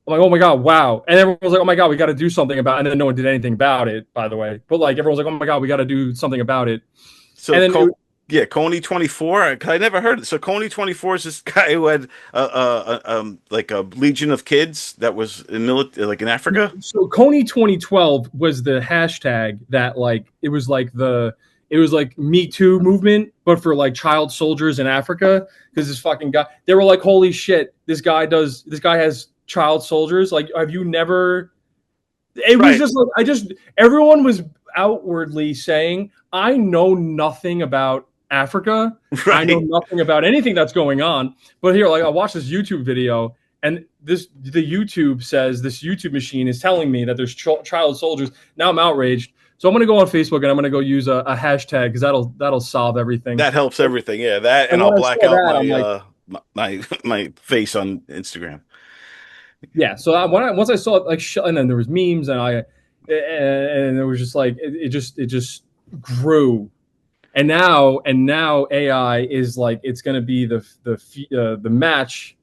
[SPEAKER 2] I'm like, oh my god, wow. And everyone was like, oh my god, we got to do something about it. And then no one did anything about it, by the way. But like everyone was like, oh my god, we got to do something about it.
[SPEAKER 1] So,
[SPEAKER 2] And then
[SPEAKER 1] yeah, Coney 24. I never heard it. So Coney 24 is this guy who had like a legion of kids that was in like in Africa.
[SPEAKER 2] so Coney 2012 was the hashtag that like it was like Me Too movement, but for like child soldiers in Africa. Because this fucking guy, they were like, holy shit, this guy has child soldiers. Like, have you never? It was
[SPEAKER 1] Right,
[SPEAKER 2] just like everyone was outwardly saying, I know nothing about Africa. I know
[SPEAKER 1] right,
[SPEAKER 2] nothing about anything that's going on. But here, like I watched this YouTube video, and the YouTube machine is telling me that there's child soldiers. Now I'm outraged. So I'm gonna go on Facebook and I'm gonna go use a hashtag because that'll solve everything.
[SPEAKER 1] that helps everything. Yeah, that, and
[SPEAKER 2] And
[SPEAKER 1] I'll
[SPEAKER 2] when I
[SPEAKER 1] black
[SPEAKER 2] saw
[SPEAKER 1] out
[SPEAKER 2] that, I'm like,
[SPEAKER 1] my face on Instagram.
[SPEAKER 2] yeah. So once I saw it, like, and then there was memes, and it was just like it just grew, and now AI is like it's going to be the match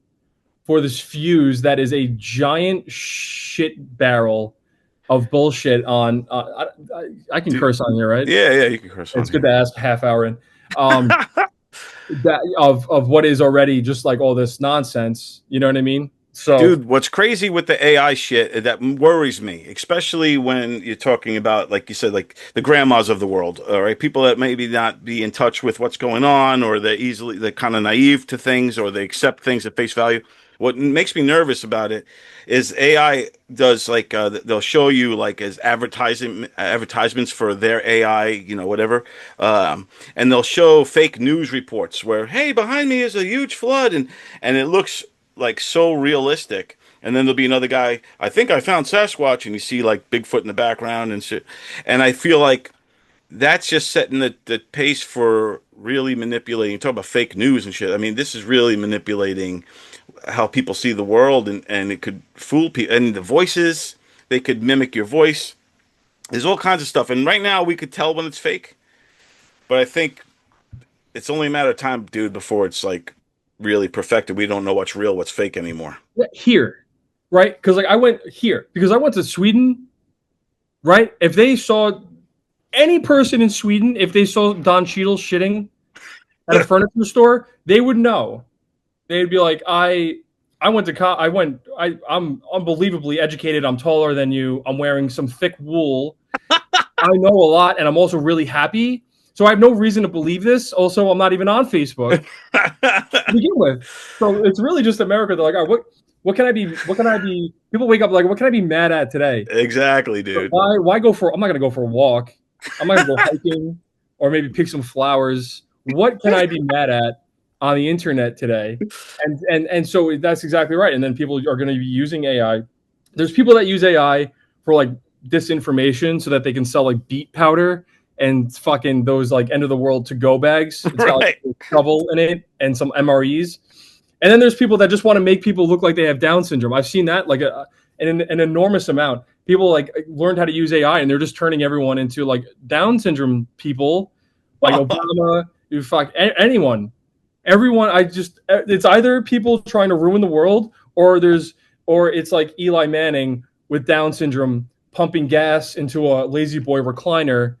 [SPEAKER 2] for this fuse that is a giant shit barrel of bullshit on. I can
[SPEAKER 1] Dude,
[SPEAKER 2] curse on here, right?
[SPEAKER 1] yeah, yeah, you can curse on
[SPEAKER 2] It's good
[SPEAKER 1] here.
[SPEAKER 2] to ask half hour in. That of what is already just like all this nonsense. You know what I mean? So
[SPEAKER 1] Dude, what's crazy with the AI shit that worries me, especially when you're talking about, like you said, like the grandmas of the world, all right? People that maybe not be in touch with what's going on, or they're kind of naive to things, or they accept things at face value. What makes me nervous about it is AI does like they'll show you like as advertisements for their AI, whatever, and they'll show fake news reports where, hey, behind me is a huge flood, and it looks like so realistic. And then there'll be another guy, I think I found Sasquatch, and you see like Bigfoot in the background and shit. And I feel like that's just setting the pace for really manipulating. Talk about fake news and shit. I mean, this is really manipulating how people see the world, and it could fool people. And the voices, they could mimic your voice. There's all kinds of stuff. And right now we could tell when it's fake, but I think it's only a matter of time, dude, before it's like really perfected. We don't know what's real, what's fake anymore.
[SPEAKER 2] here, right? Because like I went here because I went to Sweden, right? If they saw any person in Sweden, if they saw Don Cheadle shitting at a furniture store, they would know. They'd be like, I went to I'm unbelievably educated. I'm taller than you. I'm wearing some thick wool. I know a lot, and I'm also really happy. So I have no reason to believe this. Also, I'm not even on Facebook to begin with. So it's really just America. They're like, all right, what can I be? What can I be? People wake up like, what can I be mad at today?
[SPEAKER 1] Exactly, dude.
[SPEAKER 2] Why go for? I'm not gonna go for a walk. I'm not gonna go hiking or maybe pick some flowers. What can I be mad at on the internet today? And so that's exactly right. And then people are going to be using AI. There's people that use AI for like disinformation so that they can sell like beet powder and fucking those like end of the world to go bags. It's got like trouble in it and some MREs. And then there's people that just want to make people look like they have Down syndrome. I've seen that like an enormous amount. People like learned how to use AI and they're just turning everyone into like Down syndrome people, like Obama, you fuck anyone, everyone. It's either people trying to ruin the world or it's like Eli Manning with Down syndrome pumping gas into a lazy boy recliner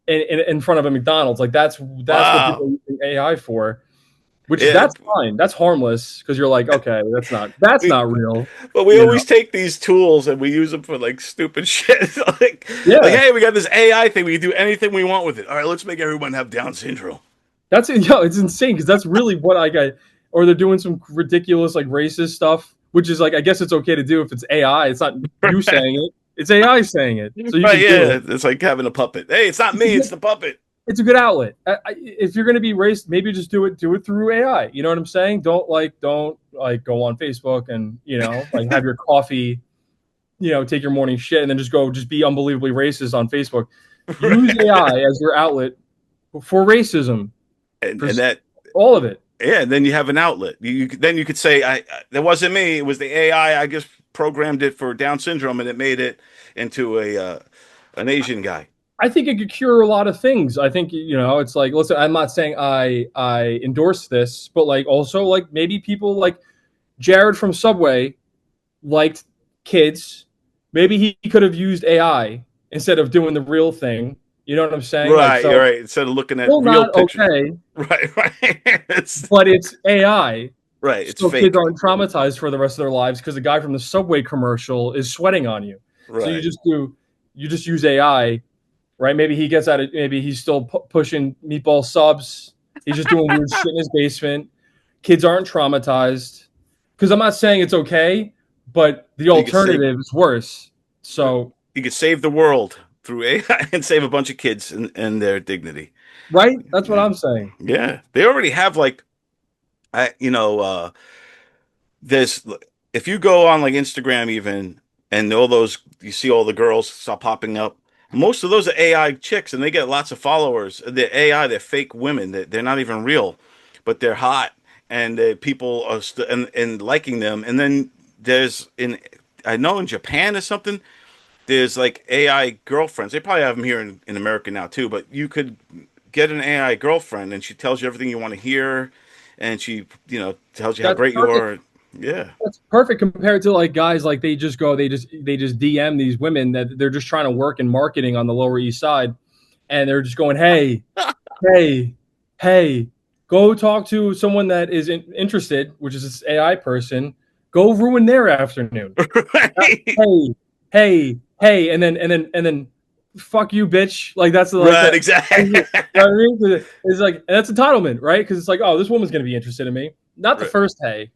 [SPEAKER 2] in front of a McDonald's. Like that's what people are using AI for. Which that's fine. That's harmless because you're like, okay, that's not real.
[SPEAKER 1] But we always take these tools and we use them for like stupid shit. like, hey, we got this AI thing. We can do anything we want with it. All right, let's make everyone have Down syndrome.
[SPEAKER 2] It's insane because that's really what I got. Or they're doing some ridiculous like racist stuff, which is like I guess it's okay to do if it's AI. It's not you saying it. It's AI saying it. So you
[SPEAKER 1] it's like having a puppet. Hey, it's not me. It's the puppet.
[SPEAKER 2] It's a good outlet. If you're going to be racist, maybe just do it through AI. You know what I'm saying? Don't go on Facebook and, like have your coffee, take your morning shit and then just be unbelievably racist on Facebook. Use AI as your outlet for racism.
[SPEAKER 1] And that
[SPEAKER 2] all of it.
[SPEAKER 1] Yeah. And then you have an outlet. Then you could say, that wasn't me. It was the AI. I just programmed it for Down syndrome and it made it into an Asian guy.
[SPEAKER 2] I think it could cure a lot of things. I think, it's like, listen, I'm not saying I endorse this, but like also like maybe people like Jared from Subway liked kids. Maybe he could have used AI instead of doing the real thing. You know what I'm saying?
[SPEAKER 1] Right, right. Instead of looking at real pictures.
[SPEAKER 2] Okay.
[SPEAKER 1] Right.
[SPEAKER 2] But it's AI.
[SPEAKER 1] Right. It's
[SPEAKER 2] so
[SPEAKER 1] fake.
[SPEAKER 2] Kids aren't traumatized for the rest of their lives because the guy from the Subway commercial is sweating on you. Right. So you just use AI. Right? Maybe he gets at it. Maybe he's still pushing meatball subs. He's just doing weird shit in his basement. Kids aren't traumatized. Because I'm not saying it's okay, but the alternative is worse. So
[SPEAKER 1] you could save the world through AI and save a bunch of kids and their dignity.
[SPEAKER 2] Right? That's what I'm saying.
[SPEAKER 1] Yeah. They already have there's if you go on like Instagram even and all those you see all the girls start popping up. Most of those are AI chicks, and they get lots of followers. They're AI, they're fake women. They're not even real, but they're hot, and people are and liking them. And then I know in Japan or something, there's like AI girlfriends. They probably have them here in America now too. But you could get an AI girlfriend, and she tells you everything you want to hear, and she tells you how great you are. Yeah,
[SPEAKER 2] that's perfect compared to like guys like they just DM these women that they're just trying to work in marketing on the Lower East Side, and they're just going, hey, go talk to someone that is interested, which is this AI person. Go ruin their afternoon. Right. Hey, and then fuck you, bitch. Like that's
[SPEAKER 1] right, exactly.
[SPEAKER 2] You know what I mean? It's like, and that's entitlement, right? Because it's like, oh, this woman's gonna be interested in me. Not the first hey.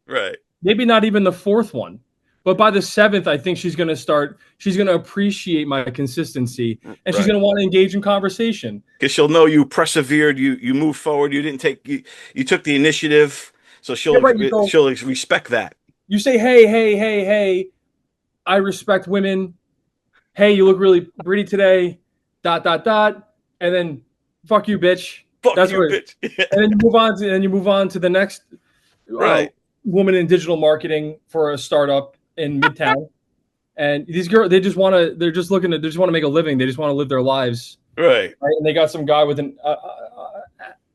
[SPEAKER 1] Right.
[SPEAKER 2] Maybe not even the fourth one. But by the 7th, I think she's going to appreciate my consistency and she's going to want to engage in conversation.
[SPEAKER 1] Because she'll know you persevered, you moved forward, you took the initiative. So she'll respect that.
[SPEAKER 2] You say, hey, I respect women. Hey, you look really pretty today. ... And then fuck you, bitch.
[SPEAKER 1] That's you, bitch.
[SPEAKER 2] And then you move on to the next woman in digital marketing for a startup in Midtown. And these girls, they just want to make a living. They just want to live their lives.
[SPEAKER 1] Right.
[SPEAKER 2] And they got some guy with an,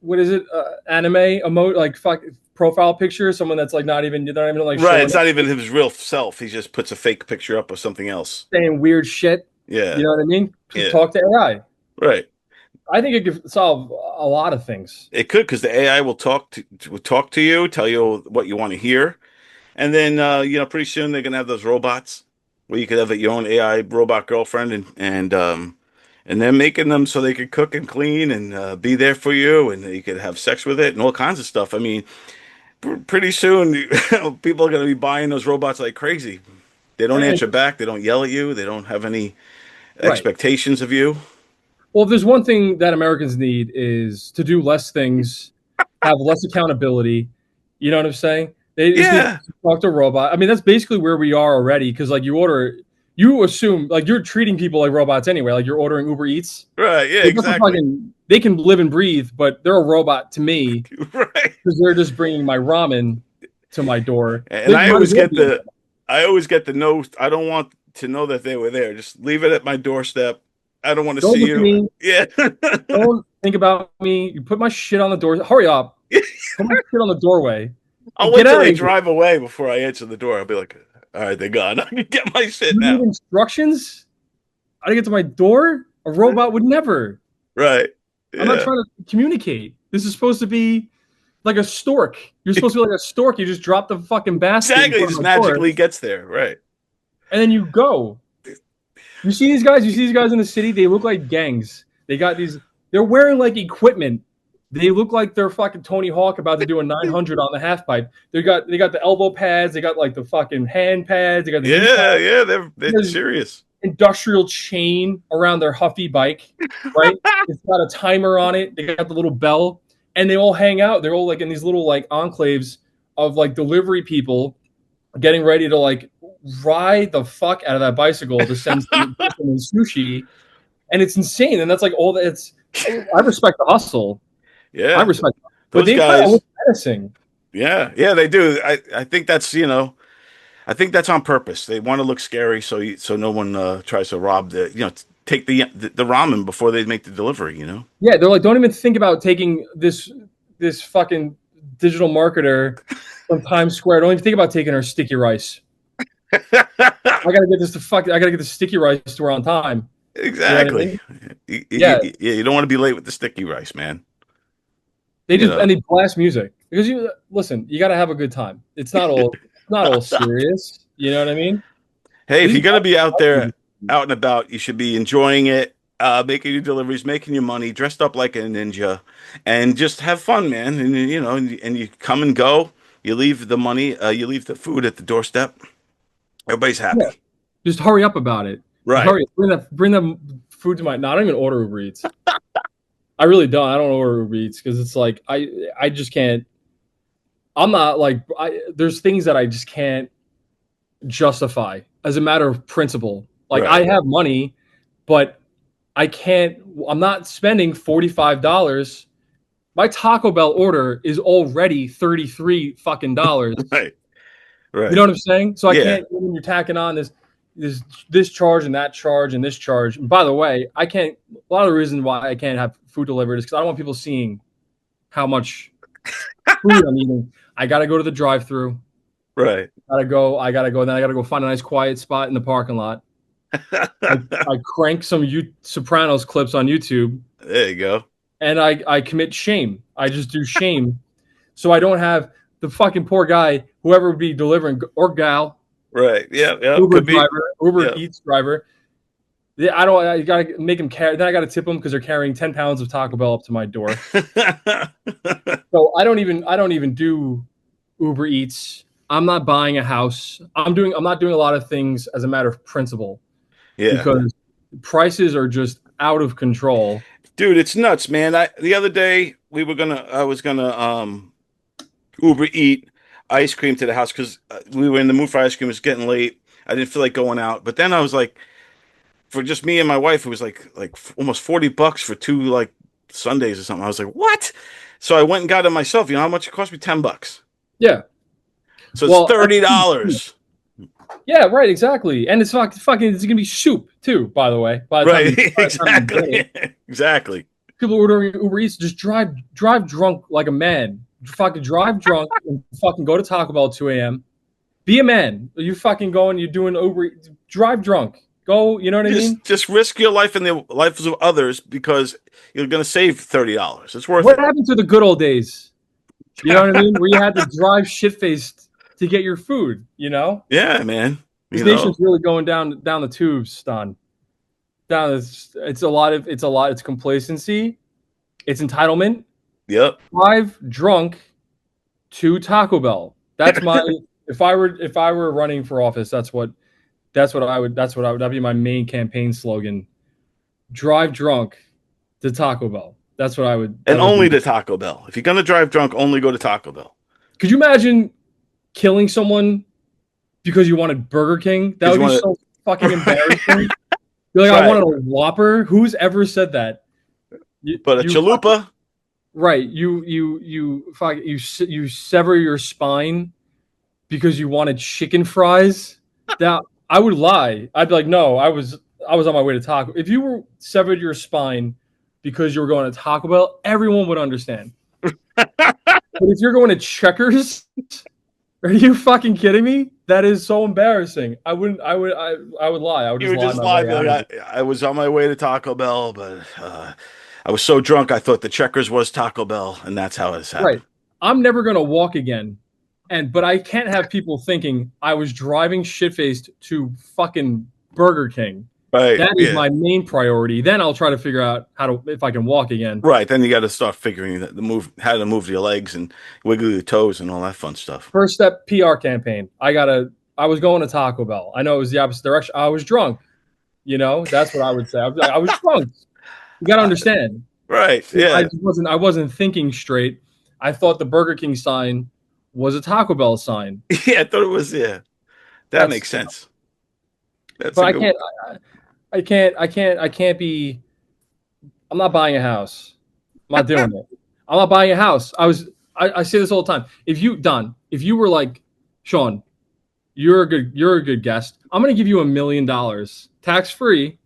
[SPEAKER 2] what is it? Anime emote, like fuck profile picture, someone that's like not even like
[SPEAKER 1] Right.
[SPEAKER 2] showing
[SPEAKER 1] It's
[SPEAKER 2] up,
[SPEAKER 1] not even his real self. He just puts a fake picture up of something else.
[SPEAKER 2] saying weird shit.
[SPEAKER 1] Yeah.
[SPEAKER 2] You know what I mean?
[SPEAKER 1] Yeah.
[SPEAKER 2] Talk to AI.
[SPEAKER 1] Right.
[SPEAKER 2] I think it could solve a lot of things.
[SPEAKER 1] It could, because the AI will talk to you, tell you what you want to hear, and then pretty soon they're gonna have those robots where you could have your own AI robot girlfriend, and they're making them so they could cook and clean and be there for you, and you could have sex with it and all kinds of stuff. I mean, pretty soon people are gonna be buying those robots like crazy. They don't
[SPEAKER 2] And
[SPEAKER 1] answer back. They don't yell at you. They don't have any
[SPEAKER 2] right.
[SPEAKER 1] expectations of you.
[SPEAKER 2] Well, if there's one thing that Americans need is to do less things, have less accountability. You know what I'm saying? They just need
[SPEAKER 1] Yeah.
[SPEAKER 2] to talk to a robot. I mean, that's basically where we are already. Because like you assume like you're treating people like robots anyway. Like you're ordering Uber Eats.
[SPEAKER 1] Right. Yeah.
[SPEAKER 2] They just
[SPEAKER 1] Exactly.
[SPEAKER 2] they can live and breathe, but they're a robot to me
[SPEAKER 1] Right.
[SPEAKER 2] because they're just bringing my ramen to my door.
[SPEAKER 1] And
[SPEAKER 2] They might as well be.
[SPEAKER 1] I always get the no. I don't want to know that they were there. Just leave it at my doorstep. I don't want to
[SPEAKER 2] Don't
[SPEAKER 1] see
[SPEAKER 2] look at
[SPEAKER 1] you.
[SPEAKER 2] me.
[SPEAKER 1] Yeah.
[SPEAKER 2] Don't think about me. You put my shit on the door. Hurry up. Put my shit on the doorway.
[SPEAKER 1] I'll
[SPEAKER 2] Get
[SPEAKER 1] wait till
[SPEAKER 2] out of
[SPEAKER 1] they
[SPEAKER 2] here.
[SPEAKER 1] drive away before I answer the door. I'll be like, all right, they're gone. I can get my shit
[SPEAKER 2] You need
[SPEAKER 1] now.
[SPEAKER 2] instructions? How to get to my door? A robot would never.
[SPEAKER 1] Right.
[SPEAKER 2] I'm not
[SPEAKER 1] Yeah.
[SPEAKER 2] trying to communicate. This is supposed to be like a stork. You're supposed to be like a stork. You just drop the fucking basket in
[SPEAKER 1] Exactly. It
[SPEAKER 2] front
[SPEAKER 1] just
[SPEAKER 2] of my door,
[SPEAKER 1] magically gets there. Right.
[SPEAKER 2] and then you go. You see these guys? You see these guys in the city? They look like gangs. They got these. They're wearing like equipment. They look like they're fucking Tony Hawk about to do a 900 on the half pipe. They got the elbow pads. They got like the fucking hand pads. They got the knee
[SPEAKER 1] Yeah.
[SPEAKER 2] pads.
[SPEAKER 1] Yeah. They're
[SPEAKER 2] There's
[SPEAKER 1] serious.
[SPEAKER 2] industrial chain around their Huffy bike, right? It's got a timer on it. They got the little bell, and they all hang out. They're all like in these little like enclaves of like delivery people getting ready to like ride the fuck out of that bicycle to send some sushi, and it's insane. And that's like all that. It's I respect the hustle. I
[SPEAKER 1] Yeah.
[SPEAKER 2] respect, but
[SPEAKER 1] Those
[SPEAKER 2] they kind of
[SPEAKER 1] guys.
[SPEAKER 2] look menacing.
[SPEAKER 1] Yeah. Yeah. They do. I think that's I think that's on purpose. They want to look scary, so no one tries to rob take the ramen before they make the delivery.
[SPEAKER 2] Yeah, they're like, don't even think about taking this fucking digital marketer from Times Square. Don't even think about taking her sticky rice. I gotta get the sticky rice to her on time.
[SPEAKER 1] Exactly.
[SPEAKER 2] You know what I mean? Yeah.
[SPEAKER 1] You don't want to be late with the sticky rice, man.
[SPEAKER 2] They
[SPEAKER 1] You
[SPEAKER 2] just
[SPEAKER 1] know.
[SPEAKER 2] and they blast music because you listen. You got to have a good time. It's not all serious. You know what I mean?
[SPEAKER 1] Hey, if
[SPEAKER 2] These
[SPEAKER 1] you're gonna be out there,
[SPEAKER 2] guys-
[SPEAKER 1] out and about, you should be enjoying it, making your deliveries, making your money, dressed up like a ninja, and just have fun, man. And and you come and go. You leave the money, you leave the food at the doorstep. Everybody's
[SPEAKER 2] Yeah,
[SPEAKER 1] happy.
[SPEAKER 2] just hurry up about it. Just
[SPEAKER 1] Right.
[SPEAKER 2] hurry up. Bring them food to my. No, I don't even order Uber Eats. I really don't. I don't order Uber Eats because it's like I just can't. I'm not like there's things that I just can't justify as a matter of principle. Like I
[SPEAKER 1] Right.
[SPEAKER 2] have money, but I can't. I'm not spending $45. My Taco Bell order is already $33 fucking dollars.
[SPEAKER 1] Right.
[SPEAKER 2] You know
[SPEAKER 1] Right.
[SPEAKER 2] what I'm saying? So I
[SPEAKER 1] Yeah.
[SPEAKER 2] can't when you're tacking on this charge and that charge and this charge. And by the way, I can't. A lot of the reason why I can't have food delivered is because I don't want people seeing how much food I'm eating. I got to go to the drive-through.
[SPEAKER 1] Right.
[SPEAKER 2] I gotta go. Then I gotta go find a nice quiet spot in the parking lot. I crank some Sopranos clips on YouTube,
[SPEAKER 1] There you go.
[SPEAKER 2] and I commit shame. I just do shame, so I don't have the fucking poor guy, whoever would be delivering or gal,
[SPEAKER 1] Right. Yeah. Yeah.
[SPEAKER 2] Uber
[SPEAKER 1] Could be.
[SPEAKER 2] driver, Uber
[SPEAKER 1] Yeah.
[SPEAKER 2] Eats driver. Yeah, I gotta make them carry. Then I gotta tip them because they're carrying 10 pounds of Taco Bell up to my door. So I don't even do Uber Eats. I'm not buying a house. I'm not doing a lot of things as a matter of principle
[SPEAKER 1] Yeah.
[SPEAKER 2] because prices are just out of control.
[SPEAKER 1] Dude, it's nuts, man. The other day I was gonna Uber eat ice cream to the house because we were in the mood for ice cream. It was getting late. I didn't feel like going out, but then I was like, for just me and my wife, it was like almost $40 for two like Sundays or something. I was like, what? So I went and got it myself. You know how much it cost me? $10.
[SPEAKER 2] Yeah.
[SPEAKER 1] So
[SPEAKER 2] Well,
[SPEAKER 1] it's $30.
[SPEAKER 2] Yeah, right, exactly. And it's fucking it's gonna be soup too, by the way. By the time
[SPEAKER 1] Right,
[SPEAKER 2] you get
[SPEAKER 1] exactly,
[SPEAKER 2] it.
[SPEAKER 1] exactly.
[SPEAKER 2] People ordering Uber Eats just drive drunk like a man. fucking drive drunk and fucking go to Taco Bell at 2 a.m. Be a man. You fucking going, you're doing Uber, drive drunk. Go, you know what I mean?
[SPEAKER 1] Just risk your life and the lives of others because you're going to save $30. It's worth
[SPEAKER 2] What
[SPEAKER 1] it.
[SPEAKER 2] happened to the good old days? You know what I mean? Where you had to drive shit-faced to get your food, you know?
[SPEAKER 1] Yeah, man.
[SPEAKER 2] This nation's really going down the tubes, Don. It's complacency, it's entitlement.
[SPEAKER 1] Yep.
[SPEAKER 2] Drive drunk to Taco Bell. That's my if I were running for office, that'd be my main campaign slogan. Drive drunk to Taco Bell. That's what I would.
[SPEAKER 1] And only to Taco Bell. If you're going to drive drunk, only go to Taco Bell.
[SPEAKER 2] Could you imagine killing someone because you wanted Burger King? That would be so fucking embarrassing. You're like, right. I wanted a Whopper. Who's ever said that?
[SPEAKER 1] But a chalupa.
[SPEAKER 2] Right. You sever your spine because you wanted chicken fries. That I would lie. I'd be like, no, I was on my way to Taco. If you were severed your spine because you were going to Taco Bell, everyone would understand. But if you're going to Checkers, are you fucking kidding me? That is so embarrassing. I would lie. I would just lie.
[SPEAKER 1] I was on my way to Taco Bell, but I was so drunk I thought the Checkers was Taco Bell, and that's how it happened.
[SPEAKER 2] Right. I'm never gonna walk again. But I can't have people thinking I was driving shit-faced to fucking Burger King.
[SPEAKER 1] Right.
[SPEAKER 2] That is my main priority. Then I'll try to figure out if I can walk again.
[SPEAKER 1] Right. Then you got to start figuring how to move your legs and wiggle your toes and all that fun stuff.
[SPEAKER 2] First step, PR campaign. I was going to Taco Bell. I know it was the opposite direction. I was drunk. You know, that's what I would say. I was drunk. You got to understand.
[SPEAKER 1] Right. Yeah.
[SPEAKER 2] I wasn't thinking straight. I thought the Burger King sign was a Taco Bell sign.
[SPEAKER 1] Yeah, I thought it was. Yeah, that makes sense.
[SPEAKER 2] But I can't be. I'm not buying a house. I'm not doing it. I'm not buying a house. I say this all the time. If you were like, Sean, you're a good guest. I'm going to give you $1 million tax free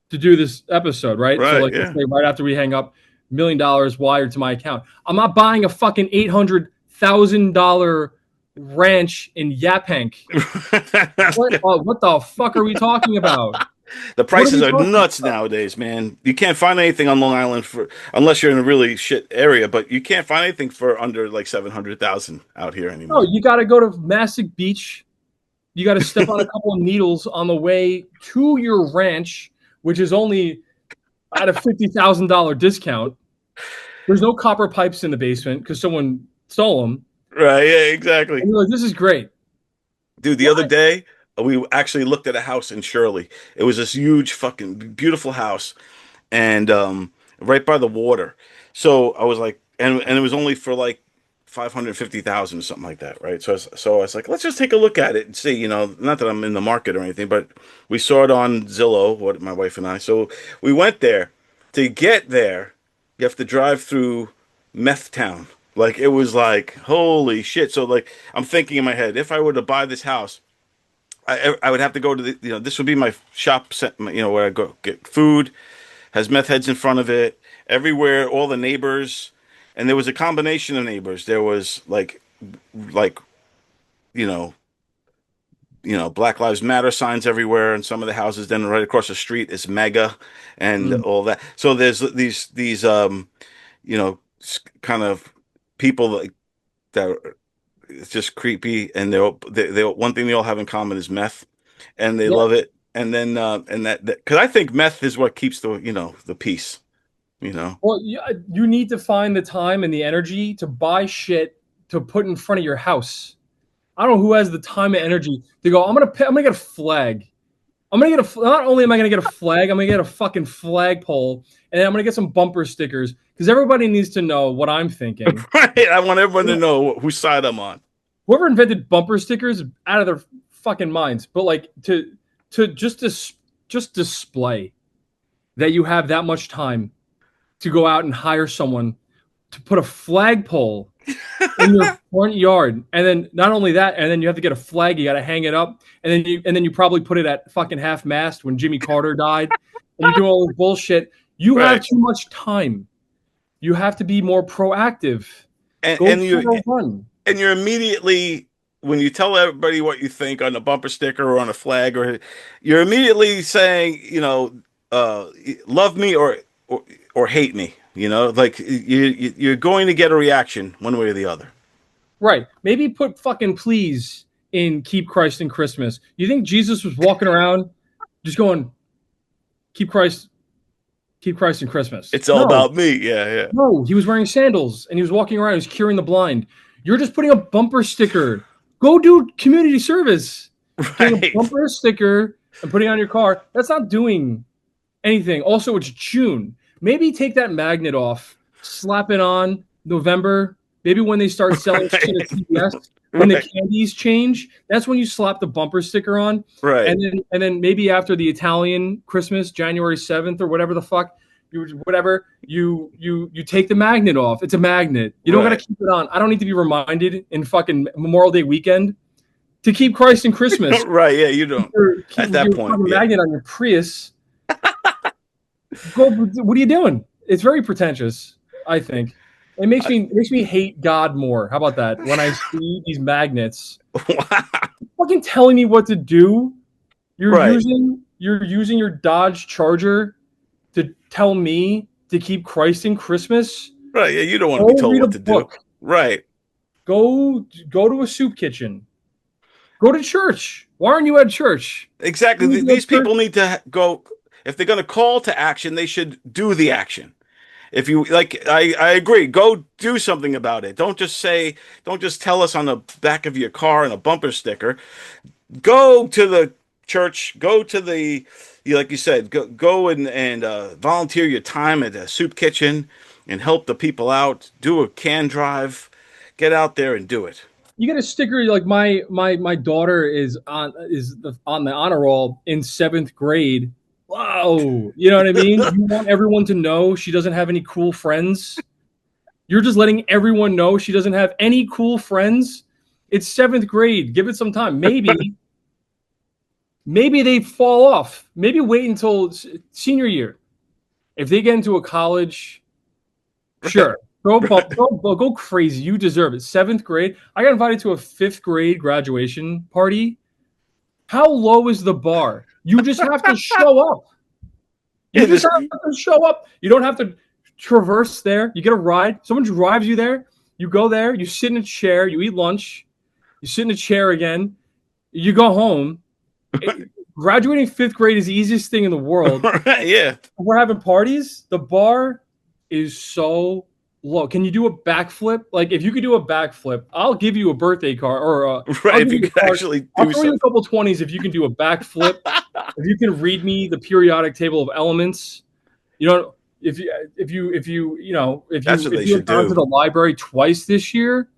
[SPEAKER 2] to do this episode, right?
[SPEAKER 1] Right.
[SPEAKER 2] So like, let's say right after we hang up, $1 million wired to my account. I'm not buying a fucking $800,000 ranch in Yaphank. What the fuck are we talking about?
[SPEAKER 1] The prices are nuts nowadays, man. You can't find anything on Long Island unless you're in a really shit area, but you can't find anything for under like 700,000 out here anymore.
[SPEAKER 2] No, you got to go to Massac Beach. You got to step on a couple of needles on the way to your ranch, which is only at a $50,000 discount. There's no copper pipes in the basement because someone stole them.
[SPEAKER 1] Right, yeah, exactly.
[SPEAKER 2] And you're like, this is great.
[SPEAKER 1] Dude, the other day, we actually looked at a house in Shirley. It was this huge, fucking beautiful house, and right by the water. So I was like, and it was only for like 550,000 or something like that, right? So I was like, let's just take a look at it and see. You know, not that I'm in the market or anything, but we saw it on Zillow, my wife and I. So we went there. To get there, you have to drive through Meth Town. Like, it was like, holy shit. So, like, I'm thinking in my head, if I were to buy this house, I would have to go to this would be my shop, where I go get food, has meth heads in front of it, everywhere, all the neighbors. And there was a combination of neighbors. There was, like, Black Lives Matter signs everywhere, and some of the houses. Then right across the street is MAGA and all that. So there's these kind of people that are, it's just creepy, and they one thing they all have in common is meth, and they love it. And then and that because I think meth is what keeps the peace.
[SPEAKER 2] Well, you need to find the time and the energy to buy shit to put in front of your house. I don't know who has the time and energy to go, I'm gonna get a flag. Not only am I gonna get a flag, I'm gonna get a fucking flagpole, and then I'm gonna get some bumper stickers because everybody needs to know what I'm thinking.
[SPEAKER 1] Right, I want everyone to know whose side I'm on.
[SPEAKER 2] Whoever invented bumper stickers is out of their fucking minds. But like to just display that you have that much time to go out and hire someone to put a flagpole in your front yard, and then not only that, and then you have to get a flag, you got to hang it up, and then you probably put it at fucking half mast when Jimmy Carter died, and you do all this bullshit. You have too much time. You have to be more proactive.
[SPEAKER 1] and,
[SPEAKER 2] Go
[SPEAKER 1] and
[SPEAKER 2] for
[SPEAKER 1] you
[SPEAKER 2] a run.
[SPEAKER 1] and you're immediately, when you tell everybody what you think on a bumper sticker or on a flag, or you're immediately saying, uh, love me or or hate me. Like you're going to get a reaction one way or the other.
[SPEAKER 2] Right. Maybe put fucking please in Keep Christ in Christmas. You think Jesus was walking around just going, keep Christ in Christmas?
[SPEAKER 1] It's all
[SPEAKER 2] No.
[SPEAKER 1] about me. Yeah, yeah.
[SPEAKER 2] No, he was wearing sandals and he was walking around. He was curing the blind. You're just putting a bumper sticker. Go do community service. Getting a
[SPEAKER 1] Right.
[SPEAKER 2] bumper sticker and putting it on your car. That's not doing anything. Also, it's June. Maybe take that magnet off. Slap it on November. Maybe when they start selling shit at CVS, when the
[SPEAKER 1] Right.
[SPEAKER 2] candies change, that's when you slap the bumper sticker on.
[SPEAKER 1] Right.
[SPEAKER 2] And then maybe after the Italian Christmas, January 7th or whatever the fuck, you take the magnet off. It's a magnet. You don't got to
[SPEAKER 1] Right.
[SPEAKER 2] keep it on. I don't need to be reminded in fucking Memorial Day weekend to keep Christ in Christmas.
[SPEAKER 1] Right. Yeah. You don't.
[SPEAKER 2] Keep
[SPEAKER 1] At that
[SPEAKER 2] your
[SPEAKER 1] point.
[SPEAKER 2] fucking
[SPEAKER 1] Yeah.
[SPEAKER 2] magnet on your Prius. Go. What are you doing? It's very pretentious, I think. It makes me hate God more. How about that? When I see these magnets fucking telling me what to do, you're
[SPEAKER 1] Right.
[SPEAKER 2] using your Dodge Charger to tell me to keep Christ in Christmas.
[SPEAKER 1] Right. Yeah. You don't want to
[SPEAKER 2] Go
[SPEAKER 1] be told
[SPEAKER 2] read a
[SPEAKER 1] what to do.
[SPEAKER 2] book.
[SPEAKER 1] Right.
[SPEAKER 2] Go to a soup kitchen. Go to church. Why aren't you at church?
[SPEAKER 1] Exactly.
[SPEAKER 2] You need to go
[SPEAKER 1] These
[SPEAKER 2] to church.
[SPEAKER 1] people need to go. If they're going to call to action, they should do the action. If you like, I agree. Go do something about it. Don't just tell us on the back of your car and a bumper sticker. Go to the church. Go to like you said, go and volunteer your time at a soup kitchen and help the people out. Do a can drive. Get out there and do it.
[SPEAKER 2] You get a sticker like my daughter is on the honor roll in 7th grade. Whoa, you know what I mean? You want everyone to know she doesn't have any cool friends. You're just letting everyone know she doesn't have any cool friends. It's 7th grade. Give it some time. Maybe they fall off. Maybe wait until senior year. If they get into a college, sure. Go crazy. You deserve it. 7th grade. I got invited to a 5th grade graduation party. How low is the bar? You just have to show up. You just have to show up. You don't have to traverse there. You get a ride. Someone drives you there. You go there. You sit in a chair. You eat lunch. You sit in a chair again. You go home. Graduating 5th grade is the easiest thing in the world.
[SPEAKER 1] Right, yeah.
[SPEAKER 2] We're having parties. The bar is so low. Can you do a backflip? Like, if you could do a backflip, I'll give you a birthday card or
[SPEAKER 1] right. If you could actually
[SPEAKER 2] I'll
[SPEAKER 1] do
[SPEAKER 2] throw you a
[SPEAKER 1] something.
[SPEAKER 2] couple 20s if you can do a backflip. If you can read me the periodic table of elements, you know, if you
[SPEAKER 1] That's what they
[SPEAKER 2] if
[SPEAKER 1] should
[SPEAKER 2] you've gone
[SPEAKER 1] do.
[SPEAKER 2] to the library twice this year,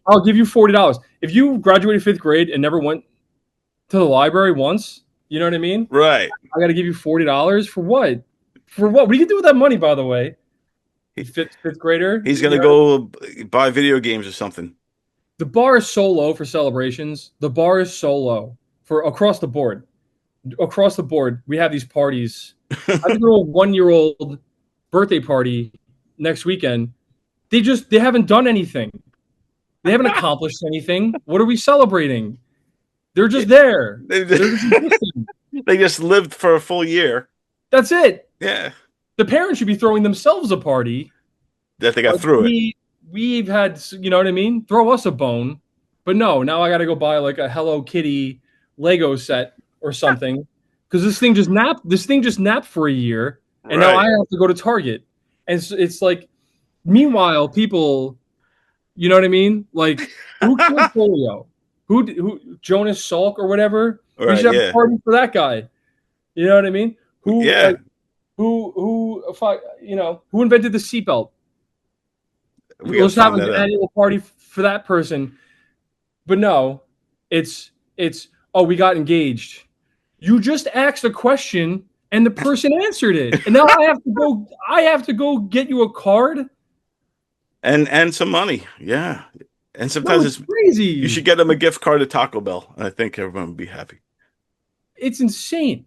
[SPEAKER 2] I'll give you $40. If you graduated 5th grade and never went to the library once, you know what I mean?
[SPEAKER 1] Right.
[SPEAKER 2] I got to give you $40 for what? For what? What do you do with that money, by the way? Fifth grader.
[SPEAKER 1] He's gonna go buy video games or something.
[SPEAKER 2] The bar is so low for celebrations. The bar is so low for across the board. Across the board, we have these parties. I have to go to a 1-year-old birthday party next weekend. They haven't done anything. They haven't accomplished anything. What are we celebrating? They're just there. They're just existing.
[SPEAKER 1] They just lived for a full year.
[SPEAKER 2] That's it.
[SPEAKER 1] Yeah.
[SPEAKER 2] The parents should be throwing themselves a party.
[SPEAKER 1] That they got through it.
[SPEAKER 2] We've had, you know what I mean? Throw us a bone. But no, now I got to go buy like a Hello Kitty Lego set or something because this thing just napped for a year, and now I have to go to Target. And it's like, meanwhile, people, you know what I mean? Like, who killed polio? Who Jonas Salk or whatever?
[SPEAKER 1] Right,
[SPEAKER 2] we should have a party for that guy. You know what I mean? Who invented the seatbelt? Let's have an annual party for that person. But no, it's we got engaged. You just asked a question and the person answered it. And now I have to go get you a card
[SPEAKER 1] and some money. Yeah. And sometimes it's
[SPEAKER 2] crazy.
[SPEAKER 1] You should get them a gift card at Taco Bell. I think everyone would be happy.
[SPEAKER 2] It's insane.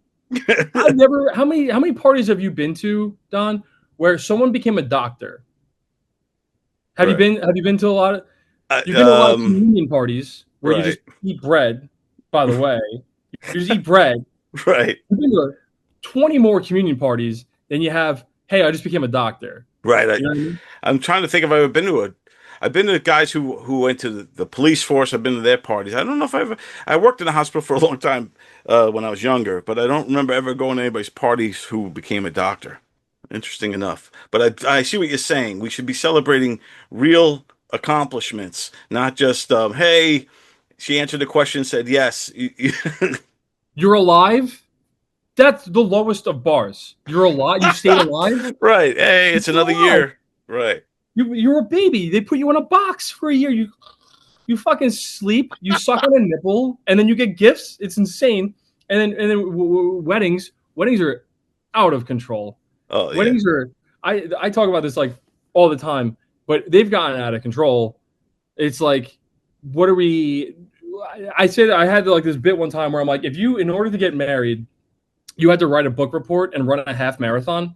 [SPEAKER 2] How many parties have you been to, Don, where someone became a doctor? Have you
[SPEAKER 1] Right.
[SPEAKER 2] been? Have you been to a lot of?
[SPEAKER 1] Uh,
[SPEAKER 2] You've been to a lot of
[SPEAKER 1] um,
[SPEAKER 2] communion parties where you
[SPEAKER 1] right.
[SPEAKER 2] just eat bread. By the way, you just eat bread.
[SPEAKER 1] Right.
[SPEAKER 2] You've been to 20 more communion parties than you have. Hey, I just became a doctor.
[SPEAKER 1] Right.
[SPEAKER 2] You know what I mean?
[SPEAKER 1] I'm trying to think if I've ever been to a. I've been to guys who went to the police force. I've been to their parties. I don't know if I ever. I worked in a hospital for a long time when I was younger, but I don't remember ever going to anybody's parties who became a doctor. Interesting enough. But I see what you're saying. We should be celebrating real accomplishments, not just hey, she answered the question, said yes.
[SPEAKER 2] You're alive. That's the lowest of bars. You're alive. You stayed alive.
[SPEAKER 1] Right. Hey, it's
[SPEAKER 2] You're
[SPEAKER 1] another
[SPEAKER 2] alive.
[SPEAKER 1] year. Right.
[SPEAKER 2] You're a baby. They put you in a box for a year. You fucking sleep. You suck on a nipple, and then you get gifts. It's insane. And then weddings are out of control.
[SPEAKER 1] Oh yeah.
[SPEAKER 2] Weddings are. I talk about this like all the time, but they've gotten out of control. It's like, what are we? I said I had like this bit one time where I'm like, if you, in order to get married, you had to write a book report and run a half marathon,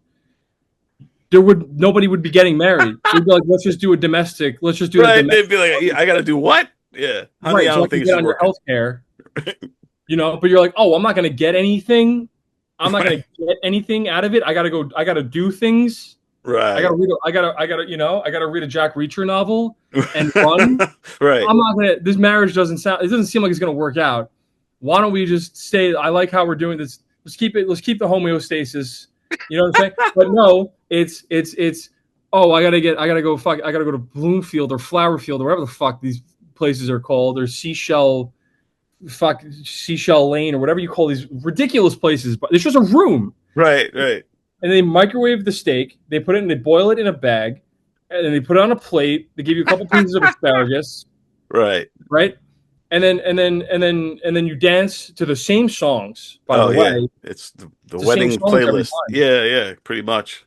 [SPEAKER 2] nobody would be getting married. They'd be like, let's just do a domestic. Let's just do the
[SPEAKER 1] Right. They'd
[SPEAKER 2] domestic.
[SPEAKER 1] be like, I got to do what? Yeah. Honey,
[SPEAKER 2] Right,
[SPEAKER 1] I
[SPEAKER 2] so I
[SPEAKER 1] don't
[SPEAKER 2] can
[SPEAKER 1] think
[SPEAKER 2] get
[SPEAKER 1] this is
[SPEAKER 2] on your
[SPEAKER 1] working.
[SPEAKER 2] health care. But you're like, oh, I'm not gonna get anything. I'm not gonna get anything out of it. I gotta do things.
[SPEAKER 1] Right.
[SPEAKER 2] I gotta read a Jack Reacher novel and run.
[SPEAKER 1] Right.
[SPEAKER 2] I'm not gonna. This marriage doesn't seem like it's gonna work out. Why don't we just stay? I like how we're doing this. Let's keep the homeostasis. You know what I'm saying? But no, it's. Oh, I gotta go to Bloomfield or Flowerfield or whatever the fuck these places are called, or Seashell Lane or whatever you call these ridiculous places. But it's just a room.
[SPEAKER 1] Right. Right.
[SPEAKER 2] And they microwave the steak. They put it in. They boil it in a bag, and then they put it on a plate. They give you a couple pieces of asparagus.
[SPEAKER 1] Right.
[SPEAKER 2] Right. And then you dance to the same songs. By the way,
[SPEAKER 1] yeah. It's the
[SPEAKER 2] it's
[SPEAKER 1] wedding
[SPEAKER 2] the same songs every
[SPEAKER 1] playlist.
[SPEAKER 2] time.
[SPEAKER 1] Yeah. Yeah. Pretty much.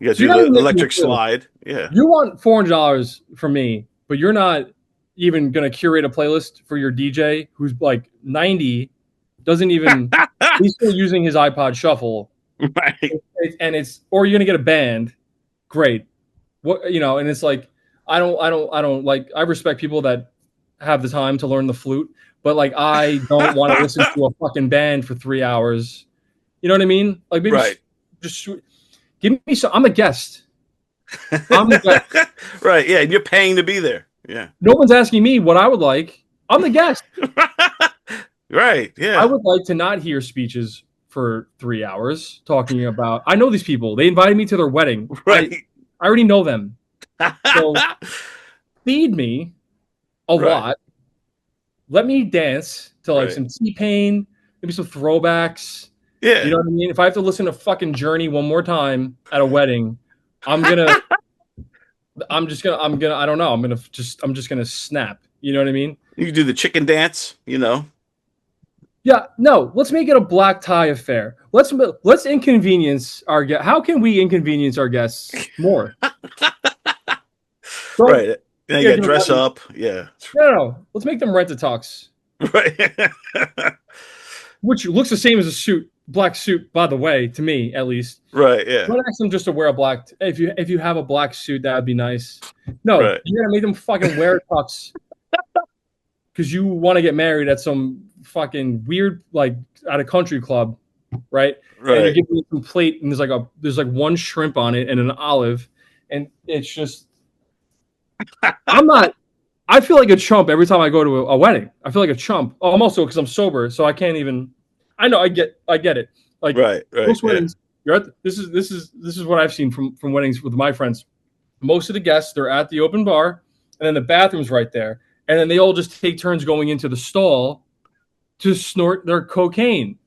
[SPEAKER 1] You got
[SPEAKER 2] So
[SPEAKER 1] to
[SPEAKER 2] you're
[SPEAKER 1] do
[SPEAKER 2] not
[SPEAKER 1] the
[SPEAKER 2] even making
[SPEAKER 1] electric
[SPEAKER 2] a deal.
[SPEAKER 1] slide. Yeah.
[SPEAKER 2] You want $400 from me, but you're not even gonna curate a playlist for your DJ who's like 90, doesn't even. He's still using his iPod Shuffle,
[SPEAKER 1] Right.
[SPEAKER 2] or you're gonna get a band. Great, and it's like I don't like. I respect people that have the time to learn the flute, but like I don't want to listen to a fucking band for 3 hours. You know what I mean? Like maybe
[SPEAKER 1] Right.
[SPEAKER 2] just give me some. I'm a guest. I'm the guest.
[SPEAKER 1] Right. Yeah. And you're paying to be there. Yeah.
[SPEAKER 2] No one's asking me what I would like. I'm the guest.
[SPEAKER 1] Right. Yeah.
[SPEAKER 2] I would like to not hear speeches for 3 hours talking about. I know these people. They invited me to their wedding.
[SPEAKER 1] Right.
[SPEAKER 2] I already know them. So feed me a
[SPEAKER 1] Right.
[SPEAKER 2] lot. Let me dance to like
[SPEAKER 1] Right.
[SPEAKER 2] some T-Pain, maybe some throwbacks.
[SPEAKER 1] Yeah.
[SPEAKER 2] You know what I mean? If I have to listen to fucking Journey one more time at a wedding, I'm gonna. I don't know. I'm just gonna snap. You know what I mean?
[SPEAKER 1] You can do the chicken dance,
[SPEAKER 2] Yeah. No. Let's make it a black tie affair. Let's inconvenience our guests. How can we inconvenience our guests more? So,
[SPEAKER 1] Right. Then you got to dress
[SPEAKER 2] wedding.
[SPEAKER 1] up. Yeah.
[SPEAKER 2] No. Let's make them rent a tux,
[SPEAKER 1] Right.
[SPEAKER 2] which looks the same as a suit, black suit, by the way, to me at least.
[SPEAKER 1] Right. Yeah.
[SPEAKER 2] Don't ask them just to wear a black. If you have a black suit, that would be nice. No,
[SPEAKER 1] Right.
[SPEAKER 2] you're gonna make them fucking wear a tux because you want to get married at some fucking weird, like at a country club, right? And you
[SPEAKER 1] Right.
[SPEAKER 2] give me some plate, and there's like one shrimp on it and an olive, and it's just. I feel like a chump every time I go to a wedding. I feel like a chump. Oh, I'm also because I'm sober, so I can't even. I know I get it. Like
[SPEAKER 1] Right. Right.
[SPEAKER 2] most
[SPEAKER 1] Yeah.
[SPEAKER 2] weddings, this is what I've seen from weddings with my friends. Most of the guests, they're at the open bar, and then the bathroom's right there, and then they all just take turns going into the stall to snort their cocaine,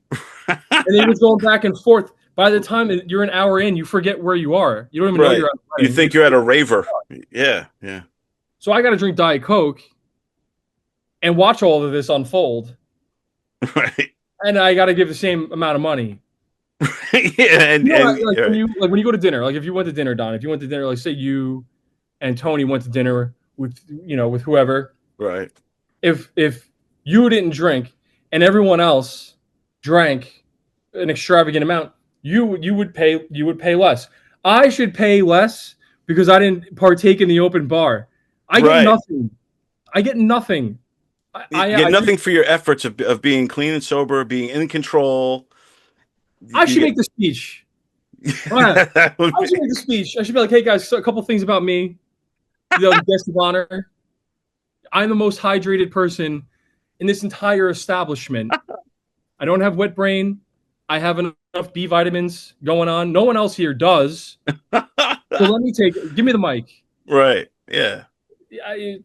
[SPEAKER 2] and they just going back and forth. By the time you're an hour in, you forget where you are. You don't even know
[SPEAKER 1] Right.
[SPEAKER 2] you're at a
[SPEAKER 1] You
[SPEAKER 2] wedding.
[SPEAKER 1] think you're at a raver. Yeah. Yeah.
[SPEAKER 2] So I got to drink Diet Coke and watch all of this unfold,
[SPEAKER 1] Right.
[SPEAKER 2] and I got to give the same amount of money.
[SPEAKER 1] Yeah. And,
[SPEAKER 2] You know,
[SPEAKER 1] and
[SPEAKER 2] like
[SPEAKER 1] right.
[SPEAKER 2] when you go to dinner, like if you went to dinner, Don, if you went to dinner, like say you and Tony went to dinner with with whoever,
[SPEAKER 1] Right.
[SPEAKER 2] if you didn't drink and everyone else drank an extravagant amount, you would pay less. I should pay less because I didn't partake in the open bar. I get
[SPEAKER 1] Right.
[SPEAKER 2] nothing. I get nothing.
[SPEAKER 1] You get nothing for your efforts of being clean and sober, being in control.
[SPEAKER 2] I
[SPEAKER 1] You
[SPEAKER 2] should
[SPEAKER 1] get
[SPEAKER 2] make the speech. Right.
[SPEAKER 1] that would
[SPEAKER 2] I should
[SPEAKER 1] be
[SPEAKER 2] make the speech. I should be like, hey guys, a couple things about me. The guest of honor. I'm the most hydrated person in this entire establishment. I don't have wet brain. I have enough B vitamins going on. No one else here does. So let me give me the mic.
[SPEAKER 1] right. Yeah.
[SPEAKER 2] I,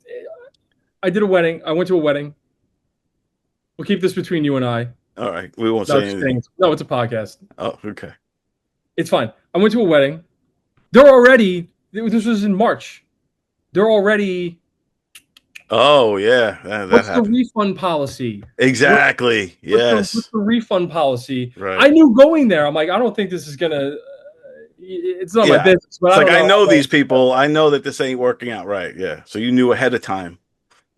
[SPEAKER 2] I did a wedding. I went to a wedding. We'll keep this between you and I.
[SPEAKER 1] All right. We won't
[SPEAKER 2] No,
[SPEAKER 1] say anything.
[SPEAKER 2] no, it's a podcast.
[SPEAKER 1] Oh, okay.
[SPEAKER 2] It's fine. I went to a wedding. They're already, this was in March. They're already,
[SPEAKER 1] Oh, yeah. That
[SPEAKER 2] what's the
[SPEAKER 1] happened.
[SPEAKER 2] refund policy?
[SPEAKER 1] Exactly. Yes.
[SPEAKER 2] What's the refund policy?
[SPEAKER 1] Right.
[SPEAKER 2] I knew going there, I'm like, I don't think this is going to, it's not my
[SPEAKER 1] Yeah.
[SPEAKER 2] business. But
[SPEAKER 1] It's like, I know
[SPEAKER 2] how
[SPEAKER 1] these people. I know that this ain't working out right. Yeah. So you knew ahead of time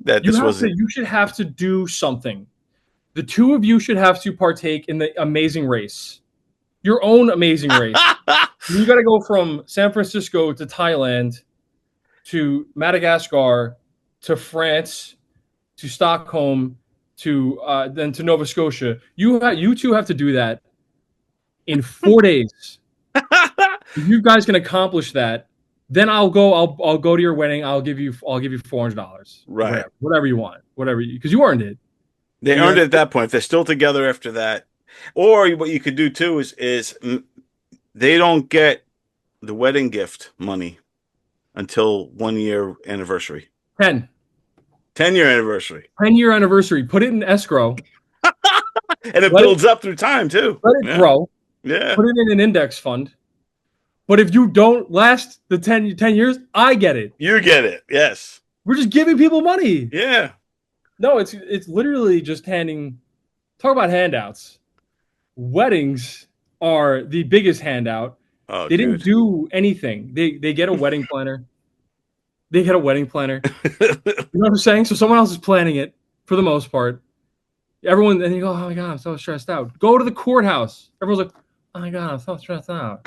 [SPEAKER 1] that this wasn't.
[SPEAKER 2] you should have to do something. The two of you should have to partake in the amazing race. Your own amazing race. You got to go from San Francisco to Thailand to Madagascar to France to Stockholm to then to Nova Scotia. You two have to do that in 4 days. If you guys can accomplish that, then I'll go to your wedding. I'll give you $400.
[SPEAKER 1] Right.
[SPEAKER 2] Whatever you want. Because you earned it.
[SPEAKER 1] They earned it at that point. If they're still together after that, or what you could do too is they don't get the wedding gift money until 1 year anniversary. 10-year anniversary.
[SPEAKER 2] 10-year anniversary. Put it in escrow.
[SPEAKER 1] And it builds up through time too.
[SPEAKER 2] Let it grow.
[SPEAKER 1] Yeah.
[SPEAKER 2] Put it in an index fund. But if you don't last the 10 years, I get it.
[SPEAKER 1] You get it. Yes.
[SPEAKER 2] We're just giving people money.
[SPEAKER 1] Yeah.
[SPEAKER 2] No, it's literally just talk about handouts. Weddings are the biggest handout.
[SPEAKER 1] Oh,
[SPEAKER 2] they didn't do anything. They get a wedding planner. They get a wedding planner. You know what I'm saying? So someone else is planning it for the most part. Everyone, and you go, oh my God, I'm so stressed out. Go to the courthouse. Everyone's like, oh my God, I'm so stressed out.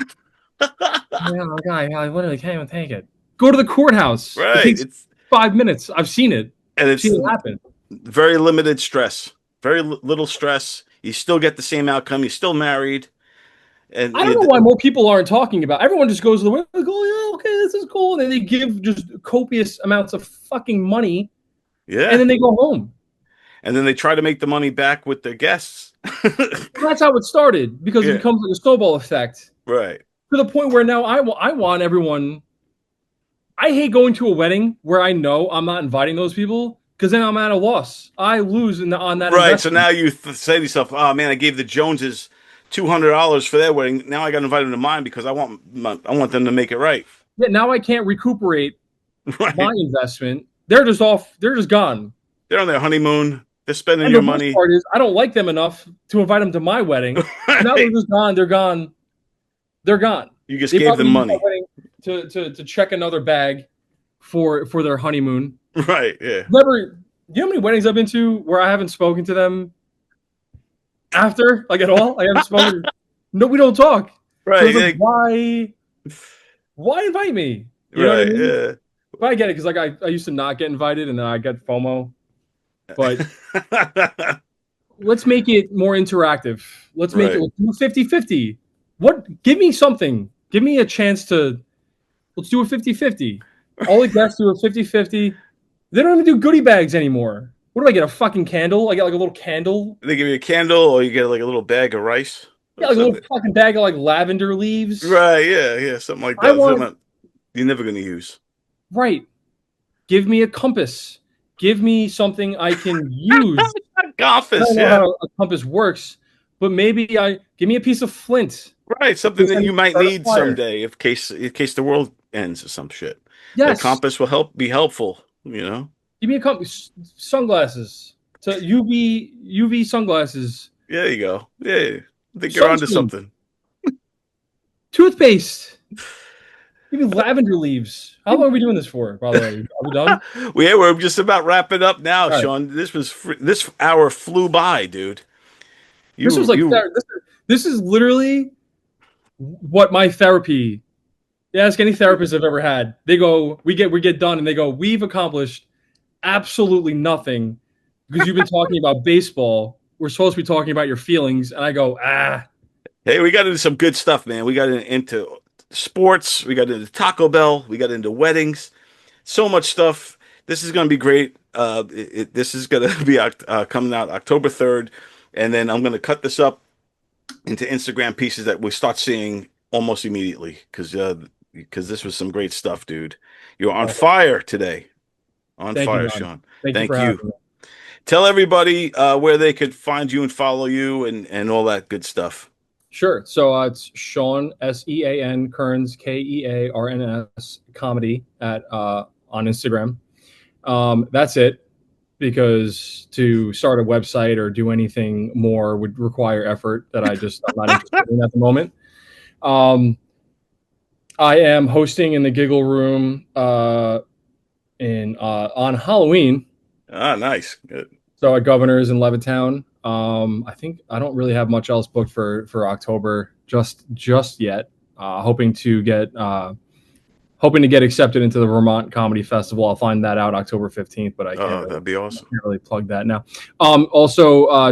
[SPEAKER 2] Oh my God, I literally can't even take it. Go to the courthouse.
[SPEAKER 1] Right.
[SPEAKER 2] It takes 5 minutes. I've seen it.
[SPEAKER 1] And it's
[SPEAKER 2] seen it happen.
[SPEAKER 1] Very limited stress. Very little stress. You still get the same outcome. You're still married. And
[SPEAKER 2] I don't know why more people aren't talking about it. Everyone just goes to the wedding, like, oh yeah, okay, this is cool. And then they give just copious amounts of fucking money.
[SPEAKER 1] Yeah.
[SPEAKER 2] And then they go home.
[SPEAKER 1] And then they try to make the money back with their guests.
[SPEAKER 2] That's how it started, because it becomes like a snowball effect.
[SPEAKER 1] Right.
[SPEAKER 2] To the point where now I want everyone. I hate going to a wedding where I know I'm not inviting those people, because then I'm at a loss. I lose on that.
[SPEAKER 1] Right.
[SPEAKER 2] Investment.
[SPEAKER 1] So now you say to yourself, "Oh man, I gave the Joneses $200 for their wedding. Now I got to invite them to mine because I want them to make it right."
[SPEAKER 2] Yeah. Now I can't recuperate my investment. They're just off. They're just gone.
[SPEAKER 1] They're on their honeymoon. They're spending
[SPEAKER 2] And
[SPEAKER 1] your
[SPEAKER 2] the
[SPEAKER 1] money.
[SPEAKER 2] worst part is, I don't like them enough to invite them to my wedding.
[SPEAKER 1] Right.
[SPEAKER 2] Now they're just gone. They're gone. They're gone.
[SPEAKER 1] You just gave them money
[SPEAKER 2] to check another bag for their honeymoon.
[SPEAKER 1] Right. Yeah.
[SPEAKER 2] Never. You know how many weddings I've been to where I haven't spoken to them after, like at all? I haven't spoken. No, we don't talk.
[SPEAKER 1] Right.
[SPEAKER 2] So like, why invite me? You know what I mean?
[SPEAKER 1] Yeah.
[SPEAKER 2] But I get it, because like I used to not get invited, and then I got FOMO. But let's make it more interactive. Let's make it 50-50. What? Give me something. Give me a chance to. Let's do a 50-50. All the guests do a 50-50. They don't even do goodie bags anymore. What do I get? A fucking candle? I get like a little candle.
[SPEAKER 1] They give you a candle, or you get like a little bag of rice.
[SPEAKER 2] Yeah, like a little fucking bag of like lavender leaves.
[SPEAKER 1] Right. Yeah. Yeah. Something like that. You're never going to use.
[SPEAKER 2] Right. Give me a compass. Give me something I can use.
[SPEAKER 1] Compass.
[SPEAKER 2] I don't know how a compass works, but maybe give me a piece of flint.
[SPEAKER 1] Right. Something that you might need someday, in case the world ends or some shit.
[SPEAKER 2] Yes.
[SPEAKER 1] The compass will be helpful. You know.
[SPEAKER 2] Give me a compass. Sunglasses. So UV sunglasses.
[SPEAKER 1] There you go. Yeah. I think you're onto something.
[SPEAKER 2] Toothpaste. Give me lavender leaves. How long are we doing this for, by the way? Are we done?
[SPEAKER 1] We're just about wrapping up now,
[SPEAKER 2] right.
[SPEAKER 1] Sean. This hour flew by, dude.
[SPEAKER 2] This is literally what my therapy Ask any therapist I've ever had. They go, we get done, and they go, we've accomplished absolutely nothing because you've been talking about baseball. We're supposed to be talking about your feelings, and I go, ah.
[SPEAKER 1] Hey, we got into some good stuff, man. We got into sports. We got into Taco Bell. We got into weddings. So much stuff. This is going to be great. This is going to be coming out October 3rd. And then I'm going to cut this up into Instagram pieces that we start seeing almost immediately because this was some great stuff, dude. You're on fire today. On
[SPEAKER 2] Thank you,
[SPEAKER 1] fire,
[SPEAKER 2] Don.
[SPEAKER 1] Sean.
[SPEAKER 2] Thank you for
[SPEAKER 1] Thank
[SPEAKER 2] having
[SPEAKER 1] you.
[SPEAKER 2] me.
[SPEAKER 1] Tell everybody where they could find you and follow you and all that good stuff.
[SPEAKER 2] Sure. So it's Sean Sean Kearns Kearns comedy at on Instagram. That's it, because to start a website or do anything more would require effort that I'm not interested in at the moment. Um, I am hosting in the Giggle Room in on Halloween.
[SPEAKER 1] Ah, nice. Good.
[SPEAKER 2] So at Governor's in Levittown. I think I don't really have much else booked for October just yet. Hoping to get accepted into the Vermont Comedy Festival. I'll find that out October 15th, but
[SPEAKER 1] Oh, that'd be awesome.
[SPEAKER 2] can't really plug that now.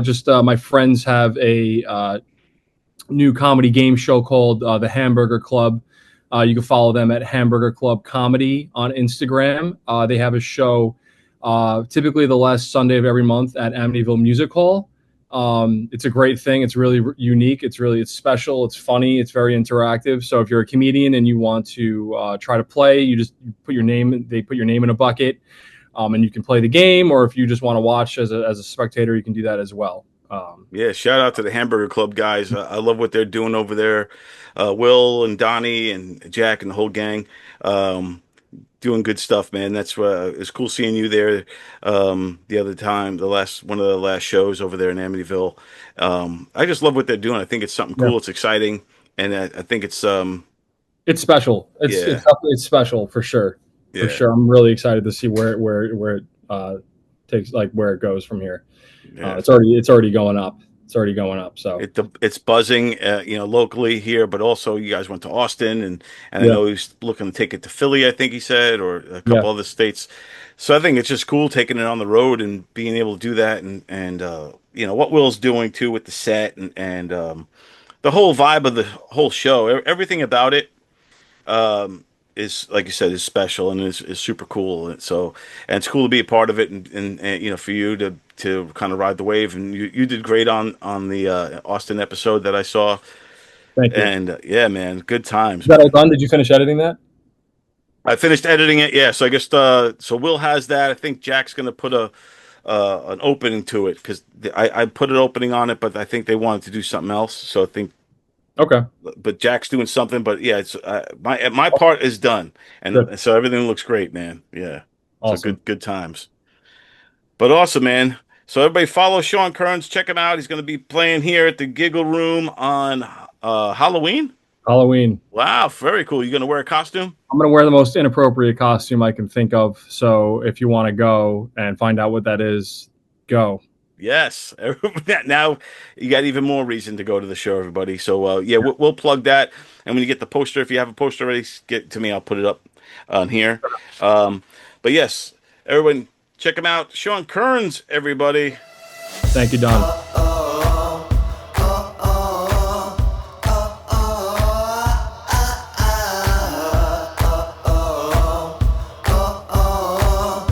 [SPEAKER 2] Just my friends have a new comedy game show called the Hamburger Club. You can follow them at Hamburger Club Comedy on Instagram. They have a show typically the last Sunday of every month at Amityville Music Hall. It's a great thing. It's really unique. It's special. It's funny. It's very interactive. So if you're a comedian and you want to try to play, you put your name. They put your name in a bucket, and you can play the game. Or if you just want to watch as a spectator, you can do that as well.
[SPEAKER 1] Yeah, shout out to the Hamburger Club guys. I love what they're doing over there. Will and Donnie and Jack and the whole gang, doing good stuff, man. That's it's cool seeing you there. The other time, one of the last shows over there in Amityville. I just love what they're doing. I think it's something
[SPEAKER 2] Yeah.
[SPEAKER 1] cool. It's exciting, and I think it's
[SPEAKER 2] It's special.
[SPEAKER 1] yeah,
[SPEAKER 2] It's special for sure. For
[SPEAKER 1] yeah,
[SPEAKER 2] sure. I'm really excited to see where it takes, like, where it goes from here.
[SPEAKER 1] yeah.
[SPEAKER 2] It's already going up. It's already going up. So
[SPEAKER 1] It's buzzing, locally here, but also you guys went to Austin, and I
[SPEAKER 2] yeah,
[SPEAKER 1] know he's looking to take it to Philly, I think he said, or a
[SPEAKER 2] yeah,
[SPEAKER 1] couple other states. So I think it's just cool taking it on the road and being able to do that, and what Will's doing too with the set and the whole vibe of the whole show, everything about it is, like you said, is special and is super cool. And it's cool to be a part of it, and for you to kind of ride the wave. And you did great on the Austin episode that I saw.
[SPEAKER 2] thank you.
[SPEAKER 1] And yeah, man, good times,
[SPEAKER 2] Is that all
[SPEAKER 1] man.
[SPEAKER 2] done? Did you finish editing that?
[SPEAKER 1] I finished editing it. Yeah, so I guess so Will has that. I think Jack's gonna put a an opening to it because I put an opening on it, but I think they wanted to do something else. So I think
[SPEAKER 2] Okay,
[SPEAKER 1] but Jack's doing something. But yeah, it's my part is done,
[SPEAKER 2] good,
[SPEAKER 1] and so everything looks great, man. Yeah, so
[SPEAKER 2] awesome.
[SPEAKER 1] good times. But awesome, man. So everybody follow Sean Kearns. Check him out. He's going to be playing here at the Giggle Room on Halloween.
[SPEAKER 2] Halloween.
[SPEAKER 1] Wow, very cool. You going to wear a costume?
[SPEAKER 2] I'm gonna wear the most inappropriate costume I can think of. So if you want to go and find out what that is, go.
[SPEAKER 1] Yes. Now you got even more reason to go to the show, everybody. So yeah, we'll plug that. And when you get the poster, if you have a poster already, get it to me. I'll put it up on here. But yes, everyone, check him out. Sean Kearns, everybody.
[SPEAKER 2] Thank you, Don.